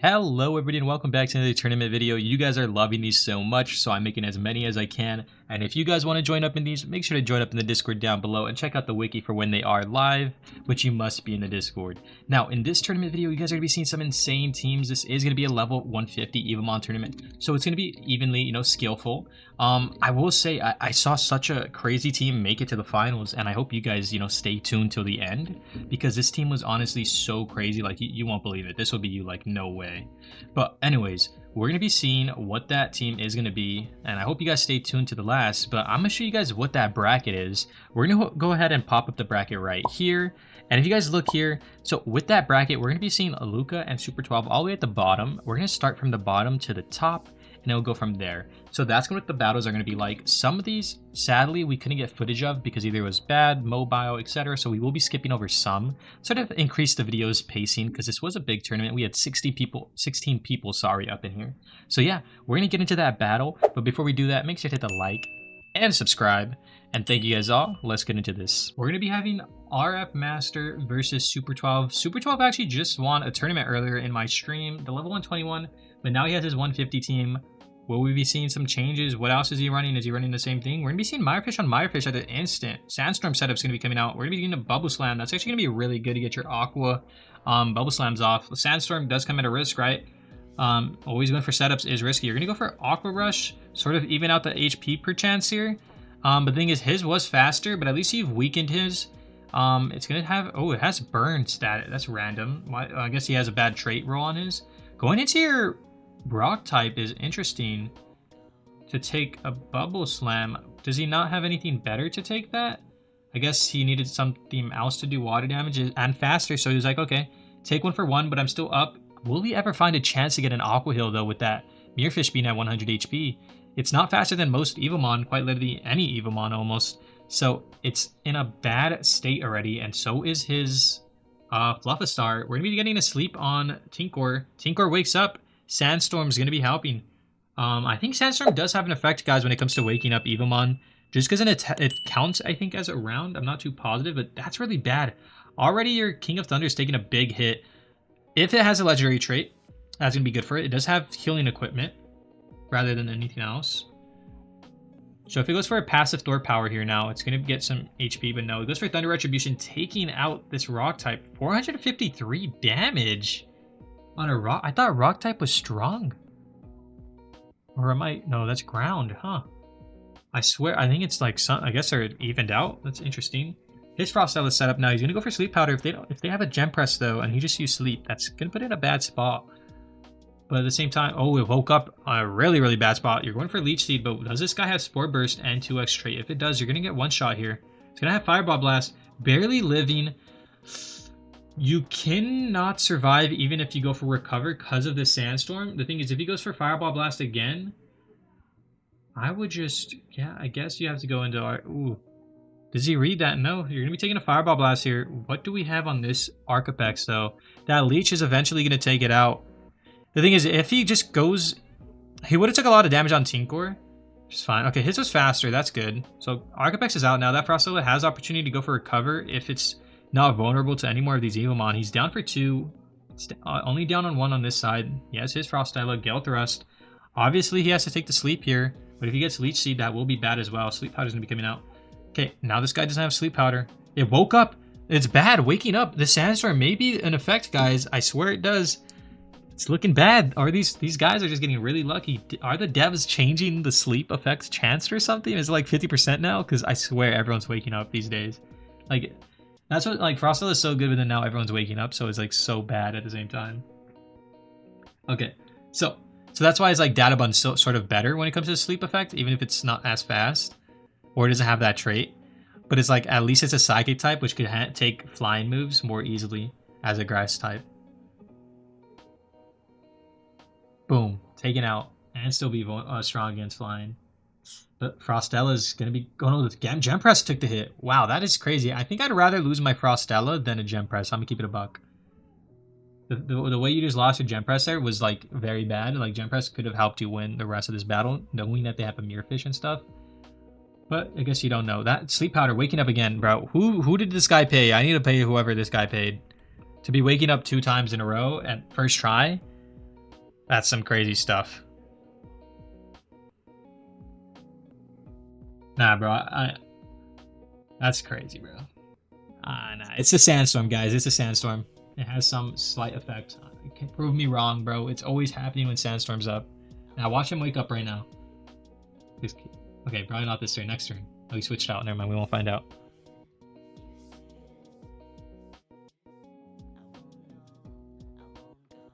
Hello everybody and welcome back to another tournament video. You guys are loving these so much, so I'm making as many as I can. And if you guys want to join up in these, make sure to join up in the Discord down below and check out the wiki for when they are live, which you must be in the Discord. Now, in this tournament video, you guys are going to be seeing some insane teams. This is going to be a level 150 Evomon tournament, so it's going to be evenly, skillful. I will say I saw such a crazy team make it to the finals, and I hope you guys, stay tuned till the end, because this team was honestly so crazy. Like, you won't believe it. This will be you like, no way. But anyways, we're going to be seeing what that team is going to be, and I hope you guys stay tuned to the last, but I'm going to show you guys what that bracket is. We're going to go ahead and pop up the bracket right here, and if you guys look here, so with that bracket, we're going to be seeing Luca and Super 12 all the way at the bottom. We're going to start from the bottom to the top, and it'll go from there. So that's what the battles are going to be like. Some of these, sadly, we couldn't get footage of because either it was bad, mobile, etc. So we will be skipping over some, sort of increase the video's pacing, because this was a big tournament. We had 16 people, up in here. So yeah, we're going to get into that battle. But before we do that, make sure to hit the like and subscribe. And thank you guys all. Let's get into this. We're going to be having RF Master versus Super 12. Super 12 actually just won a tournament earlier in my stream, the level 121. But now he has his 150 team. Will we be seeing some changes? What else is he running? Is he running the same thing? We're going to be seeing Mirefish on Mirefish at the instant. Sandstorm setup's going to be coming out. We're going to be getting a Bubble Slam. That's actually going to be really good to get your Aqua Bubble Slams off. Sandstorm does come at a risk, right? Always going for setups is risky. You're going to go for Aqua Rush, sort of even out the HP per chance here. But the thing is, his was faster, but at least you've weakened his. It's going to have... Oh, it has burn stat. That's random. I guess he has a bad trait roll on his. Going into your rock type is interesting to take a Bubble Slam. Does he not have anything better to take that? I guess he needed something else to do water damage and faster, so he was like, okay, take one for one, but I'm still up. Will he ever find a chance to get an Aqua Heal, though, with that Mirrorfish being at 100 HP? It's not faster than most Evomon, quite literally any Evomon almost, so it's in a bad state already, and so is his Fluffastar. We're going to be getting a sleep on Tinkor. Tinkor wakes up. Sandstorm's going to be helping. I think Sandstorm does have an effect, guys, when it comes to waking up Evomon. Just because it counts, I think, as a round. I'm not too positive, but that's really bad. Already your King of Thunder is taking a big hit. If it has a legendary trait, that's going to be good for it. It does have healing equipment rather than anything else. So if it goes for a passive Thor power here now, it's going to get some HP, but no. It goes for Thunder Retribution, taking out this rock type. 453 damage. On a rock? I thought rock type was strong. Or am I? No, that's ground, huh? I swear, I think it's like some. I guess they're evened out. That's interesting. His Frostella is set up now. He's gonna go for Sleep Powder. If they have a Gem Press though, and he just used Sleep, that's gonna put it in a bad spot. But at the same time, oh, it woke up on a really, really bad spot. You're going for Leech Seed, but does this guy have Spore Burst and 2x trait? If it does, you're gonna get one shot here. It's gonna have Fireball Blast, barely living. You cannot survive even if you go for Recover because of the Sandstorm. The thing is, if he goes for Fireball Blast again, I would just... Yeah, I guess you have to go into our... Ooh. Does he read that? No. You're going to be taking a Fireball Blast here. What do we have on this Arcapex, though? That Leech is eventually going to take it out. The thing is, if he just goes... He would have took a lot of damage on Tinkor. Which is fine. Okay, his was faster. That's good. So Arcapex is out now. That Frostella has opportunity to go for Recover if it's... not vulnerable to any more of these Evomon. He's down for 2. Only down on 1 on this side. He has his Frostella, Gale Thrust. Obviously, he has to take the Sleep here. But if he gets Leech Seed, that will be bad as well. Sleep Powder's going to be coming out. Okay, now this guy doesn't have Sleep Powder. It woke up. It's bad. Waking up. The Sandstorm may be an effect, guys. I swear it does. It's looking bad. Or these guys are just getting really lucky. Are the devs changing the sleep effects chance or something? Is it like 50% now? Because I swear everyone's waking up these days. Like... That's what, like, Frostella is so good, but then now everyone's waking up, so it's, like, so bad at the same time. Okay, so that's why it's, like, Databun's so, sort of better when it comes to the sleep effect, even if it's not as fast, or it doesn't have that trait. But it's, like, at least it's a Psychic type, which could take flying moves more easily as a Grass type. Boom, taken out, and still be strong against flying. But Frostella's going to be going with Gem Press took the hit. Wow, that is crazy. I think I'd rather lose my Frostella than a Gem Press. I'm going to keep it a buck. The way you just lost your Gem Press there was, like, very bad. Like, Gem Press could have helped you win the rest of this battle, knowing that they have a Mirrorfish and stuff. But I guess you don't know. That Sleep Powder, waking up again, bro. Who did this guy pay? I need to pay whoever this guy paid. To be waking up 2 times in a row at first try. That's some crazy stuff. Nah, bro. That's crazy, bro. Nah. It's a sandstorm, guys. It's a sandstorm. It has some slight effect. You can prove me wrong, bro. It's always happening when sandstorm's up. Now watch him wake up right now. Okay, probably not this turn. Next turn. Oh, he switched out. Never mind. We won't find out.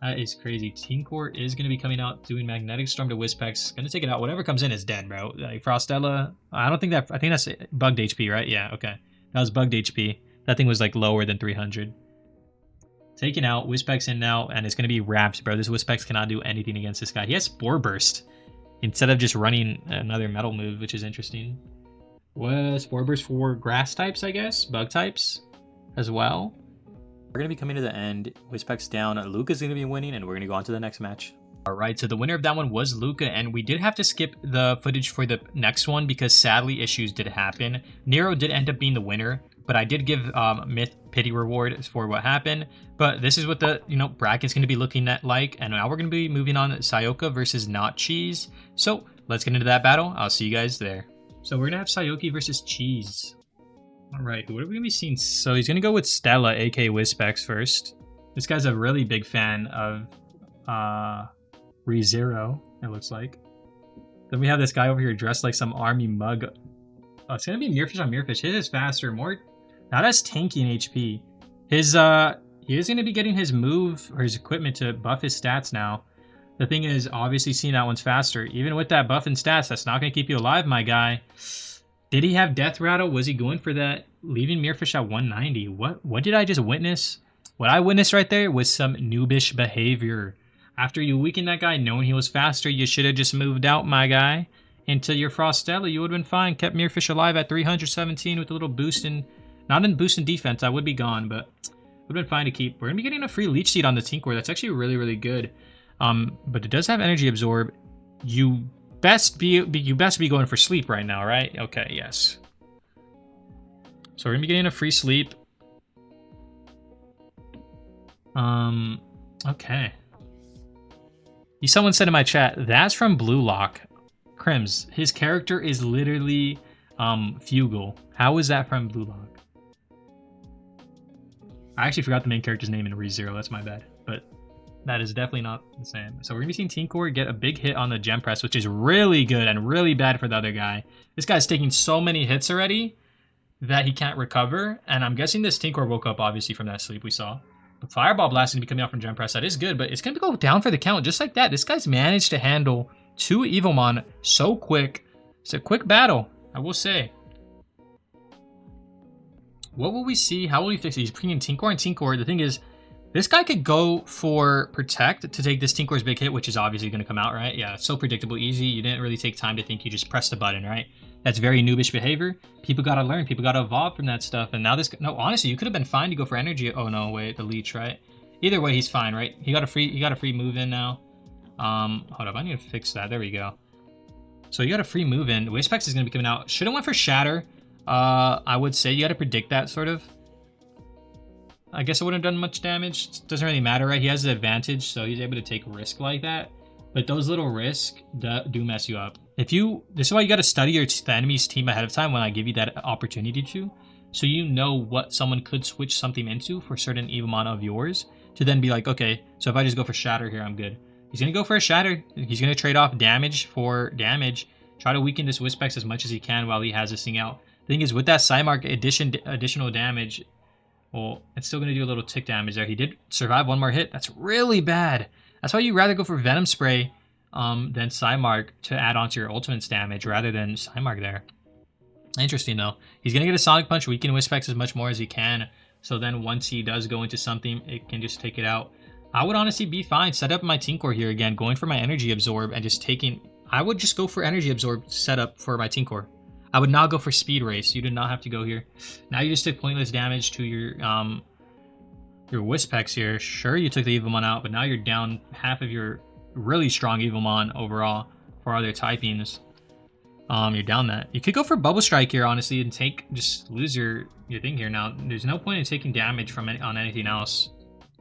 That is crazy. Tinkor is going to be coming out doing Magnetic Storm to Whispex. Going to take it out. Whatever comes in is dead, bro. Like Frostella. I think that's bugged HP, right? Yeah, okay. That was bugged HP. That thing was like lower than 300. Taken out. Whispex in now, and it's going to be wrapped, bro. This Whispex cannot do anything against this guy. He has Spore Burst instead of just running another metal move, which is interesting. Was Spore Burst for grass types, I guess? Bug types as well. We're going to be coming to the end. Whispex down. Luca's going to be winning, and we're going to go on to the next match. All right, so the winner of that one was Luca, and we did have to skip the footage for the next one because sadly issues did happen. Nero did end up being the winner, but I did give Myth pity reward for what happened. But this is what the bracket's going to be looking at like, and now we're going to be moving on Sayoka versus Not Cheese. So let's get into that battle. I'll see you guys there. So we're going to have Sayoki versus Cheese. All right, what are we going to be seeing? So he's going to go with Stella, aka Whispex, first. This guy's a really big fan of ReZero, it looks like. Then we have this guy over here dressed like some army mug. Oh, it's going to be Mirfish on Mirfish. His is faster, more... Not as tanky in HP. His, he is going to be getting his move, or his equipment to buff his stats now. The thing is, obviously seeing that one's faster. Even with that buff and stats, that's not going to keep you alive, my guy. Did he have Death Rattle? Was he going for that? Leaving Mirfish at 190. What did I just witness? What I witnessed right there was some noobish behavior. After you weakened that guy, knowing he was faster, you should have just moved out, my guy. Into your Frostella, you would have been fine. Kept Mirfish alive at 317 with a little boost in... Not in boost in defense, I would be gone, but would have been fine to keep. We're going to be getting a free Leech Seed on the Tinkor. That's actually really, really good. But it does have Energy Absorb. You best be going for sleep right now, right? Okay, yes. So we're going to be getting a free sleep. Okay. Someone said in my chat, that's from Blue Lock. Crims, his character is literally Fugal. How is that from Blue Lock? I actually forgot the main character's name in ReZero. That's my bad. But that is definitely not the same. So we're going to be seeing Tinkor get a big hit on the Gem Press, which is really good and really bad for the other guy. This guy's taking so many hits already that he can't recover. And I'm guessing this Tinkor woke up, obviously, from that sleep we saw. But Fireball Blast is going to be coming out from Gem Press. That is good, but it's going to go down for the count just like that. This guy's managed to handle 2 Evomon so quick. It's a quick battle, I will say. What will we see? How will he fix it? He's bringing Tinkor and Tinkor. The thing is, this guy could go for Protect to take this Tinkor's big hit, which is obviously going to come out, right? Yeah, it's so predictable, easy. You didn't really take time to think. You just pressed the button, right? That's very noobish behavior. People got to learn. People got to evolve from that stuff. And now this... No, honestly, you could have been fine to go for energy. Oh, no, wait, the leech, right? Either way, he's fine, right? He got a free move in now. Hold up. I need to fix that. There we go. So you got a free move in. Whispex is going to be coming out. Should have went for Shatter. I would say you got to predict that, sort of. I guess it wouldn't have done much damage. It doesn't really matter, right? He has the advantage, so he's able to take risk like that. But those little risks do mess you up. This is why you got to study the enemy's team ahead of time when I give you that opportunity to. So you know what someone could switch something into for certain Evomon of yours. To then be like, okay, so if I just go for Shatter here, I'm good. He's going to go for a Shatter. He's going to trade off damage for damage. Try to weaken this Whispex as much as he can while he has this thing out. The thing is, with that Psymark additional damage, well, it's still going to do a little tick damage there. He did survive one more hit. That's really bad. That's why you'd rather go for Venom Spray than Psymark to add on to your ultimate's damage rather than Psymark there. Interesting, though. He's going to get a Sonic Punch, weaken Whispex as much more as he can. So then once he does go into something, it can just take it out. I would honestly be fine. Set up my Tinkor here again, going for my Energy Absorb and just taking... I would just go for Energy Absorb setup for my Tinkor. I would not go for Speed Race. You did not have to go here. Now you just took pointless damage to your Whispex here. Sure, you took the Evomon out, but now you're down half of your really strong Evomon overall for other typings. You're down that. You could go for Bubble Strike here, honestly, and just lose your thing here. Now, there's no point in taking damage from on anything else,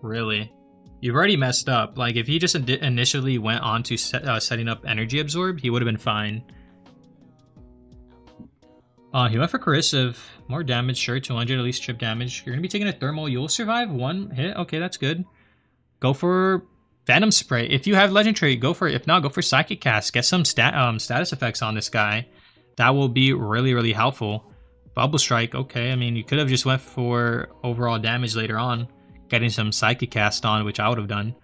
really. You've already messed up. Like, if he just initially went on to setting up Energy Absorb, he would have been fine. He went for Corrosive. More damage, sure. 200 at least chip damage. You're going to be taking a Thermal. You'll survive one hit. Okay, that's good. Go for Venom Spray. If you have Legendary, go for it. If not, go for Psychic Cast. Get some status effects on this guy. That will be really, really helpful. Bubble Strike. Okay, I mean, you could have just went for overall damage later on. Getting some Psychic Cast on, which I would have done.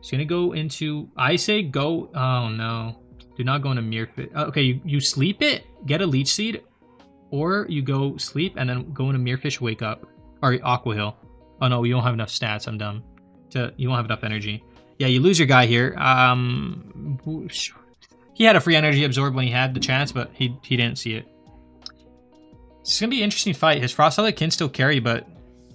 It's going to go into... I say go... Oh, no. Do not go into Mirror Fish. Okay, you sleep it, get a Leech Seed, or you go sleep and then go into Mirror Fish, wake up. Or Aqua Heal. Oh no, you don't have enough stats, I'm dumb. You don't have enough energy. Yeah, you lose your guy here. He had a free energy absorb when he had the chance, but he didn't see it. It's going to be an interesting fight. His Frostella can still carry, but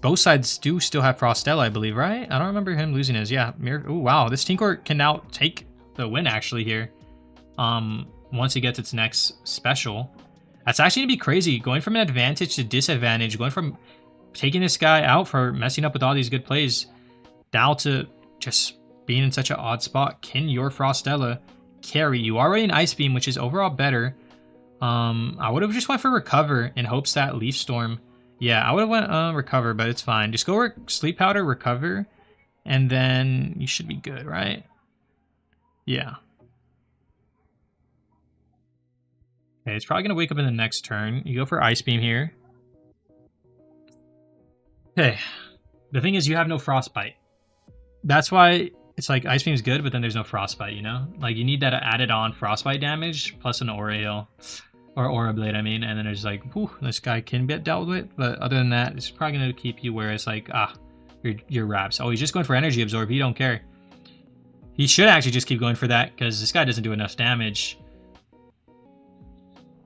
both sides do still have Frostella, I believe, right? I don't remember him losing his. Yeah, oh wow, this Tinkor can now take the win actually here. Once he gets its next special. That's actually going to be crazy. Going from an advantage to disadvantage, going from taking this guy out for messing up with all these good plays, down to just being in such an odd spot. Can your Frostella carry? You are already an Ice Beam, which is overall better. I would have just went for Recover in hopes that Leaf Storm. Yeah, I would have went Recover, but it's fine. Just go Sleep Powder, Recover, and then you should be good, right? Yeah. Okay, it's probably going to wake up in the next turn. You go for Ice Beam here. Okay. The thing is, you have no Frostbite. That's why it's like Ice Beam's good, but then there's no Frostbite, you know? Like, you need that added on Frostbite damage, plus an Aura Heal. Or Aura Blade, I mean. And then there's like, whew, this guy can get dealt with. But other than that, it's probably going to keep you where it's like, your wraps. Oh, he's just going for Energy Absorb. He don't care. He should actually just keep going for that, because this guy doesn't do enough damage.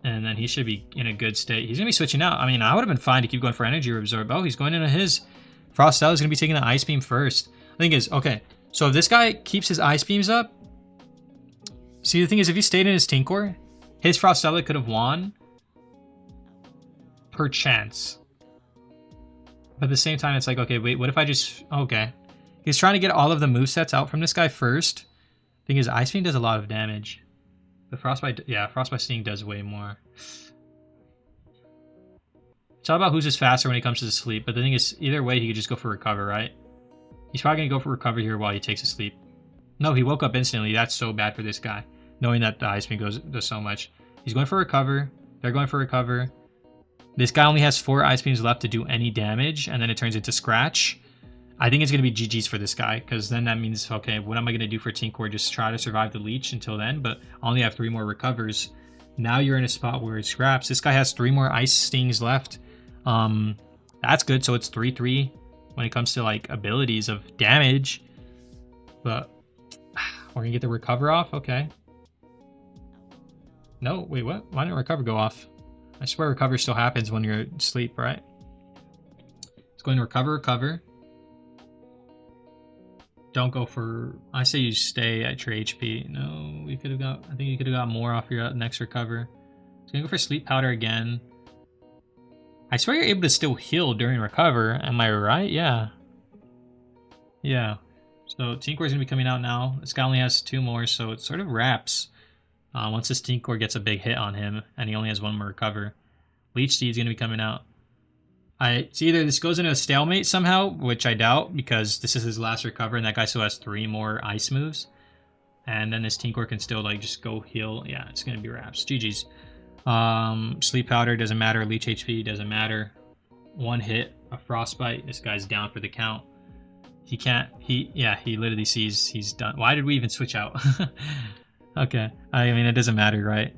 And then he should be in a good state. He's going to be switching out. I mean, I would have been fine to keep going for Energy Absorb. Oh, he's going into his. Frostella is going to be taking the Ice Beam first. The thing is, okay, so if this guy keeps his Ice Beams up... See, the thing is, if he stayed in his Tinkor, his Frostella could have won. Per chance. But at the same time, it's like, okay, wait, what if I just... Okay. He's trying to get all of the movesets out from this guy first. The thing is, Ice Beam does a lot of damage. The Frostbite, yeah, Frostbite Sting does way more. It's all about who's just faster when it comes to the sleep, but the thing is, either way, he could just go for Recover, right? He's probably going to go for Recover here while he takes a sleep. No, he woke up instantly. That's so bad for this guy, knowing that the Ice Beam does so much. He's going for Recover. They're going for Recover. This guy only has 4 Ice Beams left to do any damage, and then it turns into Scratch. I think it's going to be GG's for this guy, because then that means, okay, what am I going to do for Tinkor? Just try to survive the Leech until then, but I only have 3 more Recovers. Now you're in a spot where it scraps. This guy has 3 more Ice Stings left. That's good, so it's 3-3 when it comes to, like, abilities of damage. But we're going to get the Recover off? Okay. No, wait, what? Why didn't Recover go off? I swear Recover still happens when you're asleep, right? It's going to Recover. Don't go for... I say you stay at your HP. No, we could have got... I think you could have got more off your next Recover. It's going to go for Sleep Powder again. I swear you're able to still heal during Recover. Am I right? Yeah. Yeah. So Tinkor is going to be coming out now. This guy only has 2 more, so it sort of wraps. Once this Tinkor gets a big hit on him, and he only has 1 more Recover. Leech Seed is going to be coming out. It's either this goes into a stalemate somehow, which I doubt, because this is his last Recover, and that guy still has 3 more Ice moves. And then this Tinkor can still, like, just go heal. Yeah, it's going to be wraps. GG's. Sleep Powder doesn't matter. Leech HP doesn't matter. 1 hit, a Frostbite. This guy's down for the count. He can't... he literally sees he's done. Why did we even switch out? Okay. I mean, it doesn't matter, right?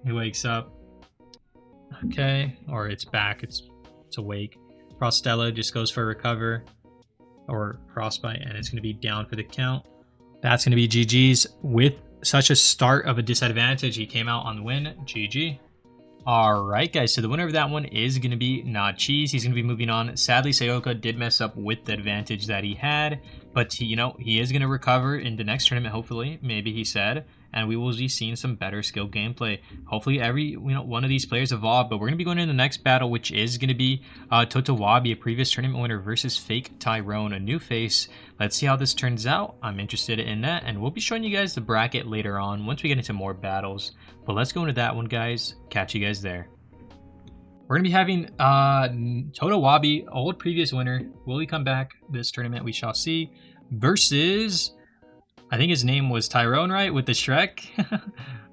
He wakes up. Okay, or it's back, it's awake. Frostella just goes for Recover or Frostbite, and it's going to be down for the count. That's going to be GG's. With such a start of a disadvantage, he came out on the win. GG. Alright guys, so the winner of that one is going to be Not Cheese. He's going to be moving on. Sadly, Sayoka did mess up with the advantage that he had, but he is going to recover in the next tournament, hopefully, maybe he said. and we will be seeing some better skill gameplay. Hopefully every one of these players evolve, but we're going to be going into the next battle, which is going to be Totowabi, a previous tournament winner, versus Fake Tyrone, a new face. Let's see how this turns out. I'm interested in that, and we'll be showing you guys the bracket later on once we get into more battles. But let's go into that one, guys. Catch you guys there. We're going to be having Totowabi, old previous winner. Will he come back this tournament? We shall see. Versus, I think his name was Tyrone, right? With the Shrek?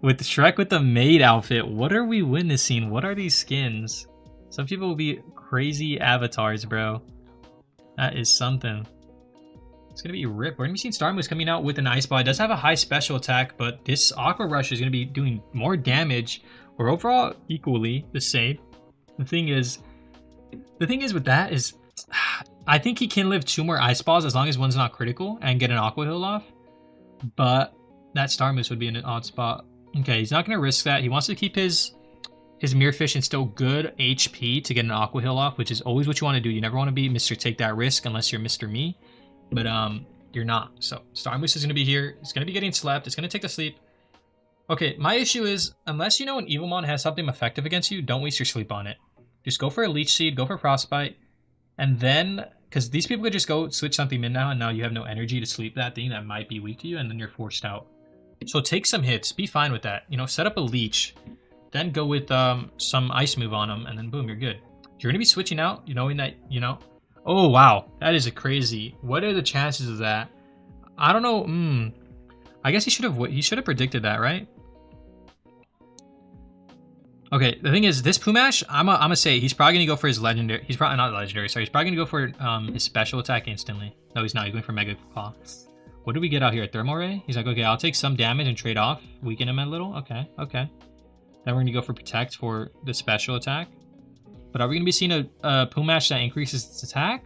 With the Shrek with the maid outfit. What are we witnessing? What are these skins? Some people will be crazy avatars, bro. That is something. It's going to be ripped. We're going to be seeing Starmoose coming out with an Ice Ball. It does have a high special attack, but this Aqua Rush is going to be doing more damage, or overall equally the same. The thing is with that is, I think he can live 2 more Ice Balls as long as one's not critical and get an Aqua Heal off. But that Starmoose would be in an odd spot. Okay, he's not going to risk that. He wants to keep his Mirrorfish in still good HP to get an Aqua Heal off, which is always what you want to do. You never want to be Mr. Take That Risk unless you're Mr. Me. But you're not. So Starmoose is going to be here. It's going to be getting slept. It's going to take the sleep. Okay, my issue is, unless you know an Evomon has something effective against you, don't waste your sleep on it. Just go for a Leech Seed, go for Frostbite, and then, because these people could just go switch something in now, and now you have no energy to sleep that thing that might be weak to you, and then you're forced out. So take some hits, be fine with that. You know, set up a Leech, then go with some Ice move on them, and then boom, you're good. You're going to be switching out, knowing that, oh wow, that is a crazy. What are the chances of that? I don't know. I guess he should have predicted that, right? Okay, the thing is, this Pumash, I'm gonna say he's probably gonna go for his legendary. He's probably not legendary. Sorry, he's probably gonna go for his special attack instantly. No, he's not. He's going for Mega Claw. What do we get out here? Thermal Ray. He's like, okay, I'll take some damage and trade off, weaken him a little. Okay. Then we're gonna go for Protect for the special attack. But are we gonna be seeing a Pumash that increases its attack?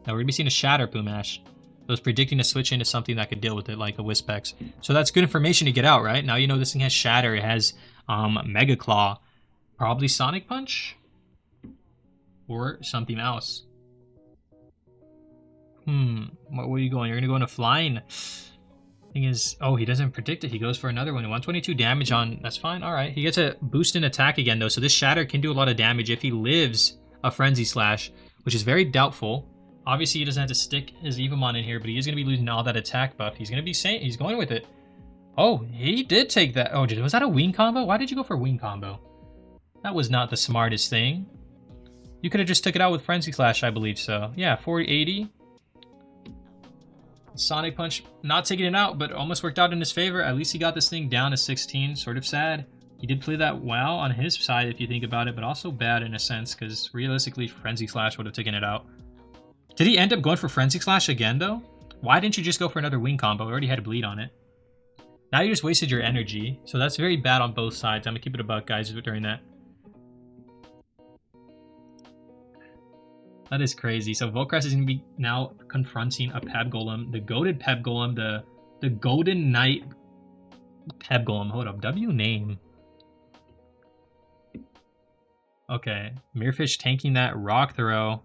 No, we're gonna be seeing a Shatter Pumash. So it's predicting to switch into something that could deal with it, like a Wispex. So that's good information to get out, right? Now you know this thing has Shatter. It has Mega Claw. Probably Sonic Punch? Or something else. What were you going? You're going to go into Flying. Thing is, oh, he doesn't predict it. He goes for another one. 122 damage on, that's fine. All right. He gets a boost in attack again, though. So this Shatter can do a lot of damage if he lives a Frenzy Slash, which is very doubtful. Obviously, he doesn't have to stick his Evomon in here, but he is going to be losing all that attack buff. He's going to be saying, he's going with it. Oh, he did take that. Oh, was that a Wing combo? Why did you go for Wing combo? That was not the smartest thing. You could have just took it out with Frenzy Slash, I believe so. Yeah, 480. Sonic Punch, not taking it out, but almost worked out in his favor. At least he got this thing down to 16. Sort of sad. He did play that well on his side, if you think about it, but also bad in a sense, because realistically, Frenzy Slash would have taken it out. Did he end up going for Frenzy Slash again, though? Why didn't you just go for another Wing combo? We already had a bleed on it. Now you just wasted your energy, so that's very bad on both sides. I'm going to keep it a buck, guys, during that. That is crazy. So Volcrest is going to be now confronting a Peb Golem, the goated Peb Golem, the Golden Knight Peb Golem. Hold up, W name. Okay, Mirrorfish tanking that Rock Throw.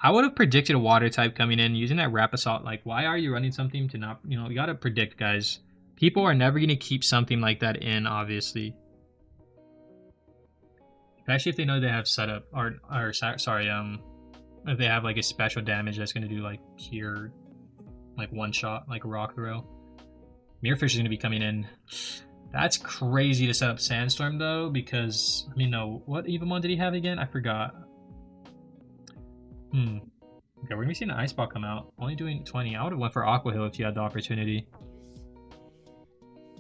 I would have predicted a Water type coming in using that Rap Assault. Like, why are you running something to not? You got to predict, guys. People are never going to keep something like that in, obviously. Especially if they know they have setup or sorry, if they have like a special damage that's going to do like pure, like one shot, like Rock Throw. Mirrorfish is going to be coming in. That's crazy to set up Sandstorm though, because, I mean, no, what Evomon did he have again? I forgot. Okay, we're going to be seeing an Ice Ball come out. Only doing 20. I would have went for Aqua Hill if you had the opportunity.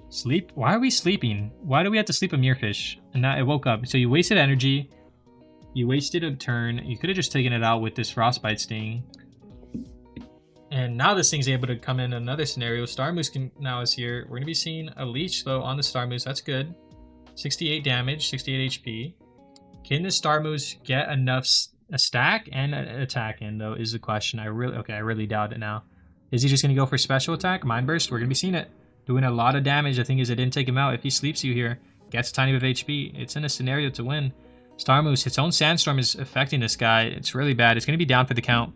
Sleep? Why are we sleeping? Why do we have to sleep a Mirrorfish? And now it woke up. So you wasted energy. You wasted a turn. You could have just taken it out with this Frostbite Sting. And now this thing's able to come in another scenario. Starmoose now is here. We're going to be seeing a Leech, though, on the Starmoose. That's good. 68 damage, 68 HP. Can the Starmoose get enough a stack and an attack in, though, is the question. I really doubt it now. Is he just going to go for special attack? Mind Burst? We're going to be seeing it. Doing a lot of damage. The thing is, it didn't take him out. If he sleeps you here, gets a tiny bit of HP, it's in a scenario to win. Starmoose, its own Sandstorm is affecting this guy. It's really bad. It's going to be down for the count.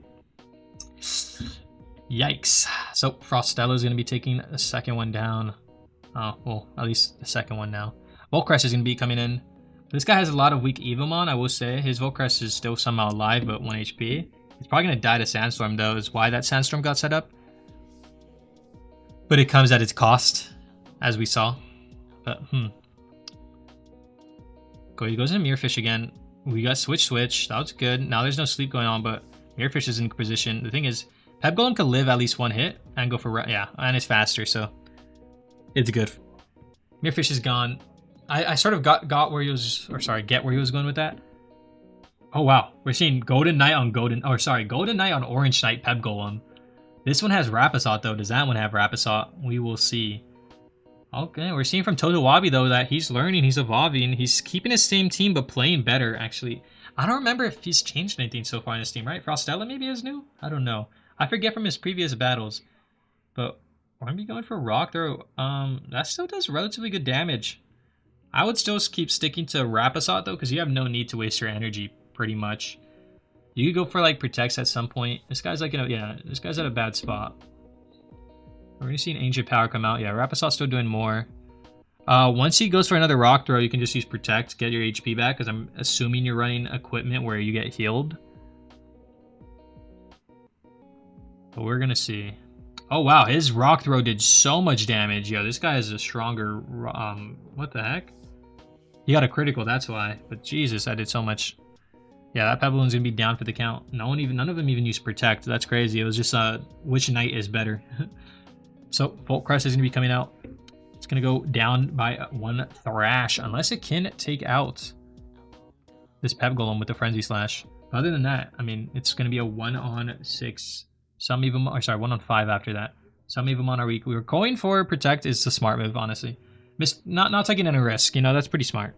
Yikes. So Frostella is going to be taking the second one down. Oh, well, at least the second one now. Volcrest is going to be coming in. This guy has a lot of weak Evomon, I will say. His Volcrest is still somehow alive, but 1 HP. He's probably going to die to Sandstorm, though, is why that Sandstorm got set up. But it comes at its cost, as we saw. But, He goes into Mirrorfish again. We got Switch. That was good. Now there's no sleep going on, but Mirrorfish is in position. The thing is, Pep Golem could live at least one hit and go for... Yeah, and it's faster, so... It's good. Mirrorfish is gone. I sort of got where he was... Or sorry, get where he was going with that. Oh, wow. We're seeing Golden Knight on Golden Knight on Orange Knight Pep Golem. This one has Rapisot, though. Does that one have Rapisot? We will see. Okay, we're seeing from Totowabi, though, that he's learning, he's evolving. He's keeping his same team, but playing better, actually. I don't remember if he's changed anything so far in his team, right? Frostella maybe is new? I don't know. I forget from his previous battles. But we're going to be going for Rock Throw. That still does relatively good damage. I would still keep sticking to Rapisot, though, because you have no need to waste your energy, pretty much. You could go for, like, Protects at some point. This guy's, like, this guy's at a bad spot. We're going to see an Ancient Power come out. Yeah, Rapisot's still doing more. Once he goes for another Rock Throw, you can just use Protect, get your HP back, because I'm assuming you're running equipment where you get healed. But we're going to see. Oh, wow, his Rock Throw did so much damage. Yo, this guy is a stronger... what the heck? He got a critical, that's why. But Jesus, I did so much. Yeah, that Pebballoon's going to be down for the count. None of them even used Protect. That's crazy. It was just which Knight is better. So, Volcrest is going to be coming out. It's going to go down by 1 Thrash, unless it can take out this Pep Golem with the Frenzy Slash. But other than that, I mean, it's going to be a 1-on-6. Some even, or sorry, 1-on-5 after that. Some Evomon are weak. We were going for Protect is the smart move, honestly. Not taking any risk, you know, that's pretty smart.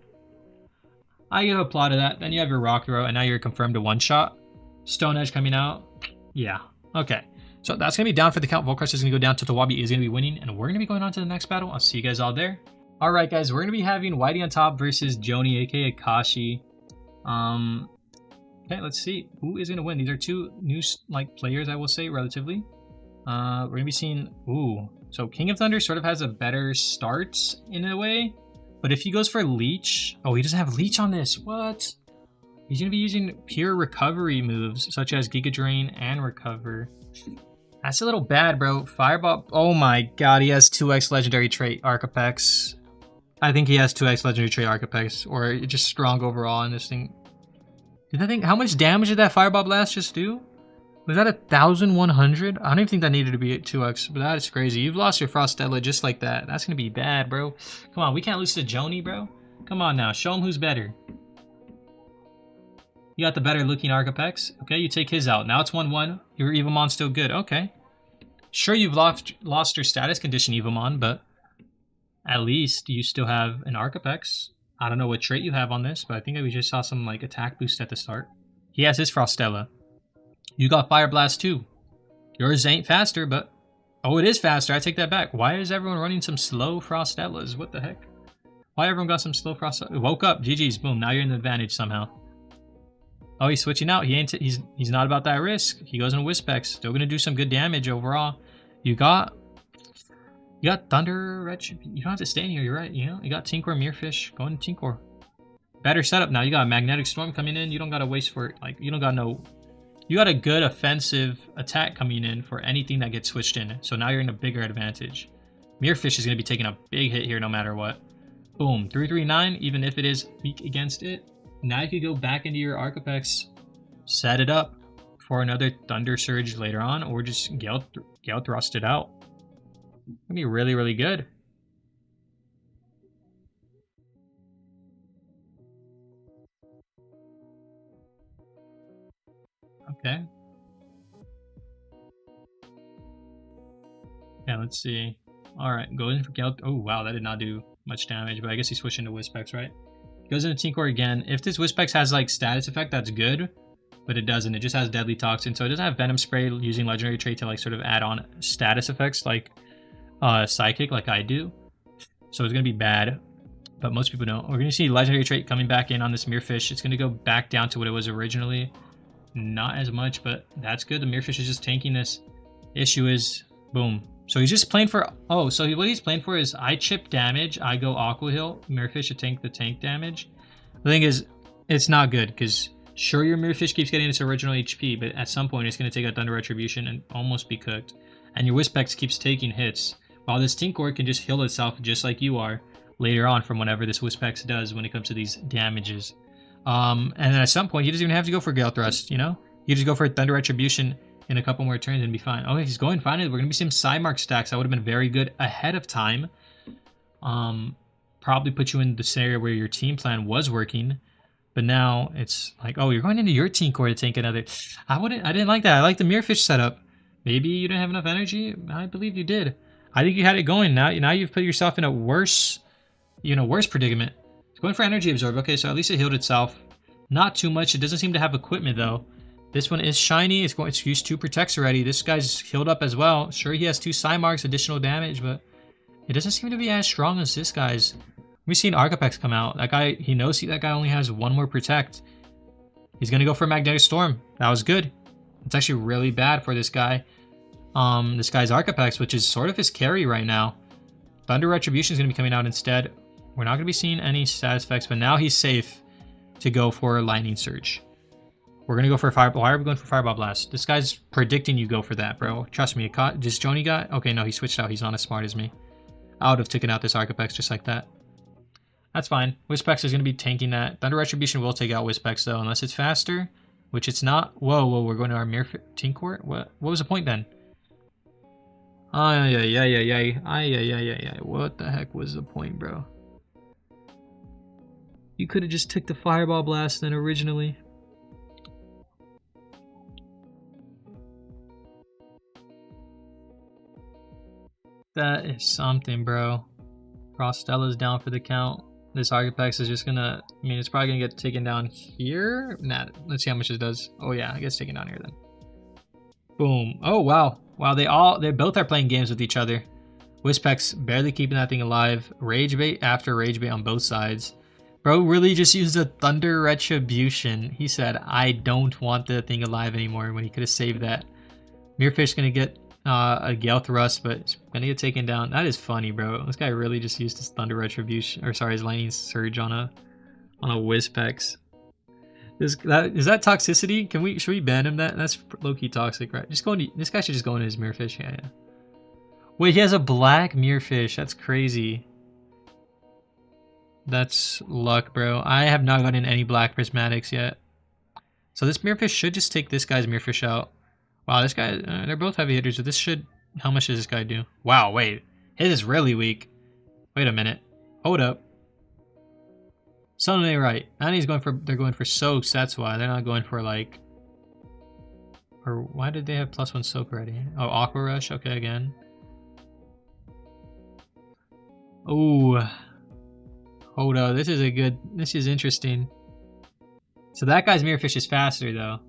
I give a plot of that. Then you have your Rock Throw, and now you're confirmed to one-shot. Stone Edge coming out. Yeah, okay. So that's going to be down for the count. Volcrest is going to go down. Totowabi is going to be winning, and we're going to be going on to the next battle. I'll see you guys all there. All right, guys, we're going to be having Whitey on top versus Joni, aka Kashi. Okay, let's see who is going to win. These are two new players, I will say, relatively. We're going to be seeing... Ooh, so King of Thunder sort of has a better start in a way. But if he goes for Leech... Oh, he doesn't have Leech on this. What? He's going to be using pure recovery moves, such as Giga Drain and Recover. That's a little bad, bro. Fireball... Oh my god, he has 2x Legendary Trait Arcapex. I think he has 2x Legendary Trait Arcapex, or just strong overall in this thing. Did I think... How much damage did that Fireball Blast just do? Was that 1,100? I don't even think that needed to be at 2x, but that is crazy. You've lost your Frostella just like that. That's going to be bad, bro. Come on, we can't lose to Joni, bro. Come on now, show him who's better. You got the better looking Arcapex. Okay, you take his out. Now it's 1-1. Your Evomon's still good. Okay. Sure, you've lost your status condition, Evomon, but at least you still have an Arcapex. I don't know what trait you have on this, but I think we just saw some like attack boost at the start. He has his Frostella. You got Fire Blast too. Yours ain't faster, but... Oh, it is faster. I take that back. Why is everyone running some slow Frostellas? What the heck? Why everyone got some slow Frostellas? Woke up. GG's. Boom. Now you're in the advantage somehow. Oh, he's switching out. He's not about that risk. He goes in Wispex. Still going to do some good damage overall. You got Thunder Retribution. You don't have to stay in here. You're right. You know, you got Tinkor, Mirrorfish. Go into Tinkor. Better setup now. You got Magnetic Storm coming in. You don't got to waste for it. Like, you don't got no... You got a good offensive attack coming in for anything that gets switched in. So now you're in a bigger advantage. Mirrorfish is going to be taking a big hit here no matter what. Boom. 339, even if it is weak against it. Now you can go back into your Arcapex, set it up for another Thunder Surge later on, or just Gale Thrust it out. It's going to be really, really good. Okay. Yeah, let's see. Alright, go in for Gale. Oh, wow, that did not do much damage, but I guess he switched into Wispex, right? Goes into Tinkor again. If this Wispex has like status effect, that's good, but it doesn't. It just has Deadly Toxin, so it doesn't have Venom Spray using Legendary Trait to like sort of add on status effects like Psychic, like I do. So it's gonna be bad, but most people don't. We're gonna see Legendary Trait coming back in on this Mirrorfish. It's gonna go back down to what it was originally. Not as much, but that's good. The Mirrorfish is just tanking this. Issue is, boom, So he's just playing for... Oh, so what he's playing for is I chip damage, I go Aqua Heal, Mirrorfish to tank the tank damage. The thing is, it's not good, because sure your Mirrorfish keeps getting its original HP, but at some point it's going to take out Thunder Retribution and almost be cooked. And your Wispex keeps taking hits, while this Tinkhorn can just heal itself just like you are later on from whatever this Wispex does when it comes to these damages. And then at some point, he doesn't even have to go for Gale Thrust, you know? You just go for Thunder Retribution in a couple more turns and be fine. Oh, he's going finally. We're going to be some Psymark stacks. That would have been very good ahead of time. Probably put you in the scenario where your team plan was working. But now it's like, oh, you're going into your team core to tank another. I didn't like that. I like the Mirrorfish setup. Maybe you didn't have enough energy. I believe you did. I think you had it going. Now you've put yourself in a worse predicament. It's going for energy absorb. Okay, so at least it healed itself. Not too much. It doesn't seem to have equipment though. This one is shiny. It's used 2 protects already. This guy's healed up as well. Sure, he has 2 Psymarks, additional damage, but it doesn't seem to be as strong as this guy's. We've seen Arcapex come out. That guy, he knows that guy only has 1 more protect. He's gonna go for Magnetic Storm. That was good. It's actually really bad for this guy. This guy's Arcapex, which is sort of his carry right now. Thunder Retribution is gonna be coming out instead. We're not gonna be seeing any status effects, but now he's safe to go for Lightning Surge. We're going to go for Fireball. Why are we going for Fireball Blast? This guy's predicting you go for that, bro. Trust me. Just Joni got... Okay, no, he switched out. He's not as smart as me. I would have taken out this Arcapex just like that. That's fine. Wispex is going to be tanking that. Thunder Retribution will take out Wispex, though, unless it's faster, which it's not. Whoa, we're going to our Mirror Tinkhorn? What was the point then? Yeah. What the heck was the point, bro? You could have just took the Fireball Blast then originally. That is something, bro. Frostella's down for the count. This Arcapex is just gonna... I mean, it's probably gonna get taken down here. Nah, let's see how much it does. Oh yeah, it gets taken down here then. Boom. Oh wow. Wow, they both are playing games with each other. Wispex barely keeping that thing alive. Rage Bait after Rage Bait on both sides. Bro really just used a Thunder Retribution. He said, I don't want the thing alive anymore when he could have saved that. Mirrorfish gonna get a Gale Thrust, but it's gonna get taken down. That is funny, bro. This guy really just used his Thunder Retribution, or sorry, his Lightning Surge on a Wispex. Is that toxicity? Should we ban him? That's low-key toxic, right? This guy should just go into his Mirrorfish. Yeah. Wait, he has a black Mirrorfish. That's crazy. That's luck, bro. I have not gotten any black prismatics yet. So this Mirrorfish should just take this guy's Mirrorfish out. Wow, this guy, they're both heavy hitters, but this should... How much does this guy do? Wow, wait. His is really weak. Wait a minute. Hold up. Something ain't right. And they're going for soaks, that's why. They're not going for like... Or why did they have +1 soak already? Oh, Aqua Rush, okay, again. Ooh. Hold up, this is interesting. So that guy's Mirrorfish is faster though.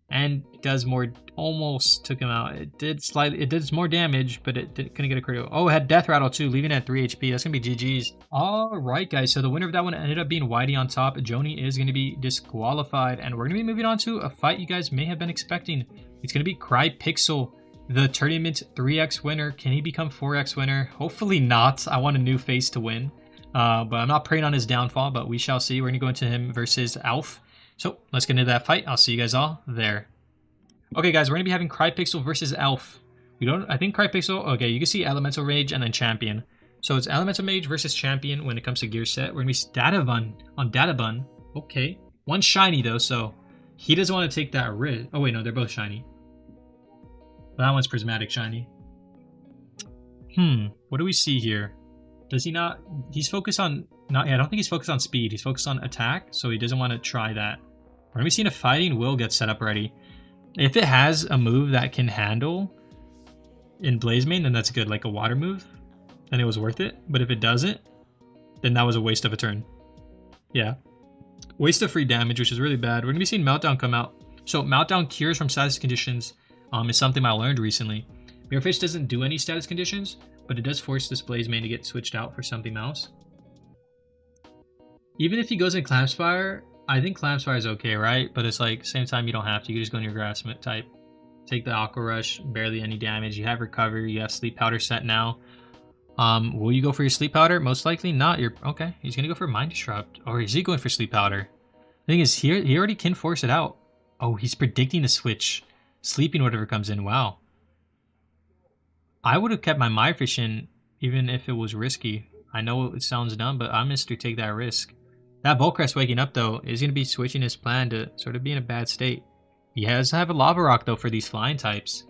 And it does more, almost took him out. It did more damage, but couldn't get a critical. Oh, it had Death Rattle too, leaving it at 3 HP. That's gonna be GG's. Alright guys, so the winner of that one ended up being Whitey on top. Joni is gonna be disqualified, and we're gonna be moving on to a fight you guys may have been expecting. It's gonna be Crypixel, the tournament 3x winner. Can he become 4x winner? Hopefully not. I want a new face to win. But I'm not praying on his downfall, but we shall see. We're gonna go into him versus Alf. So let's get into that fight. I'll see you guys all there. Okay, guys, we're gonna be having Crypixel versus Elf. I think Crypixel. Okay, you can see Elemental Rage and then Champion. So it's Elemental Mage versus Champion when it comes to gear set. We're gonna be Databun on Databun. Okay, one's shiny though, so he doesn't want to take that risk. Oh wait, no, they're both shiny. That one's prismatic shiny. What do we see here? Does he not? He's focused on. I don't think he's focused on speed. He's focused on attack, so he doesn't want to try that. We're gonna be seeing a Fighting Will get set up already. If it has a move that can handle in Blaze Main, then that's good, like a water move, then it was worth it. But if it doesn't, then that was a waste of a turn. Yeah. Waste of free damage, which is really bad. We're gonna be seeing Meltdown come out. So Meltdown cures from status conditions is something I learned recently. Mirrorfish doesn't do any status conditions, but it does force this Blaze Main to get switched out for something else. Even if he goes in Clampspire, I think Clampspire is okay, right? But it's like, same time you don't have to. You can just go in your Grass type. Take the Aqua Rush, barely any damage. You have Recovery, you have Sleep Powder set now. Will you go for your Sleep Powder? Most likely not. You're okay. He's gonna go for Mind Disrupt, or is he going for Sleep Powder? The thing is, he already can force it out. Oh, he's predicting the switch, sleeping whatever comes in. Wow. I would have kept my Myfish in, even if it was risky. I know it sounds dumb, but I'm Mr. Take that risk. That Volcrest waking up, though, is going to be switching his plan to sort of be in a bad state. He has to have a Lava Rock, though, for these flying types.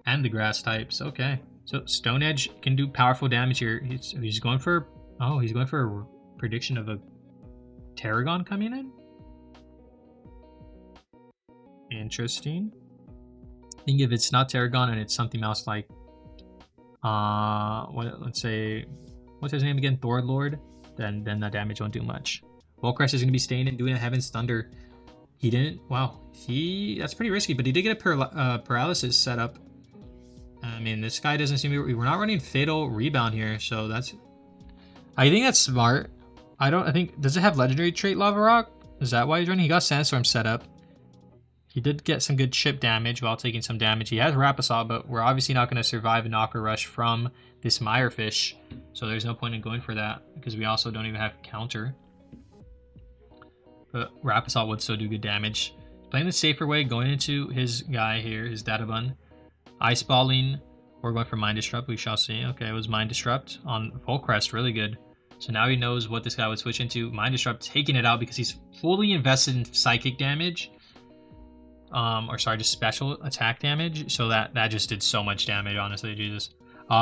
And the grass types. Okay. So Stone Edge can do powerful damage here. He's going for... Oh, he's going for a prediction of a Tarragon coming in? Interesting. I think if it's not Tarragon and it's something else like... let's say... What's his name again? Thor Lord? Then the damage won't do much. Volcrest is going to be staying and doing a Heaven's Thunder. He didn't... Wow. That's pretty risky, but he did get a paralysis set up. I mean, this guy doesn't seem to be... We're not running Fatal Rebound here, so that's... I think that's smart. I think... Does it have Legendary trait Lava Rock? Is that why he's running? He got Sandstorm set up. He did get some good chip damage while taking some damage. He has Rapasol, but we're obviously not going to survive an Aqua Rush from this Mirefish. So there's no point in going for that, because we also don't even have counter. But Rapasol would still do good damage. Playing the safer way, going into his guy here, his Databun. Ice Balling, or going for Mind Disrupt, we shall see. Okay, it was Mind Disrupt on Volcrest, really good. So now he knows what this guy would switch into. Mind Disrupt, taking it out because he's fully invested in Psychic damage. Or sorry, just special attack damage. So that just did so much damage, honestly, Jesus.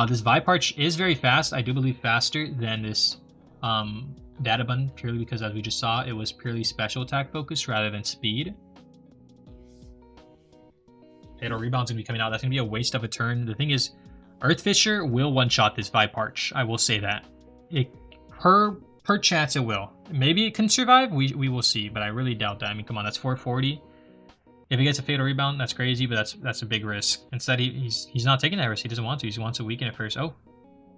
This Viparch is very fast. I do believe faster than this Databun, purely because, as we just saw, it was purely special attack focused rather than speed. Fatal Rebound's going to be coming out. That's going to be a waste of a turn. The thing is, Earthfisher will one-shot this Viparch. I will say that. Per chance it will. Maybe it can survive. We will see, but I really doubt that. I mean, come on, that's 440. If he gets a Fatal Rebound, that's crazy, but that's a big risk. Instead, he's not taking that risk. He doesn't want to. He wants to weaken it first. Oh,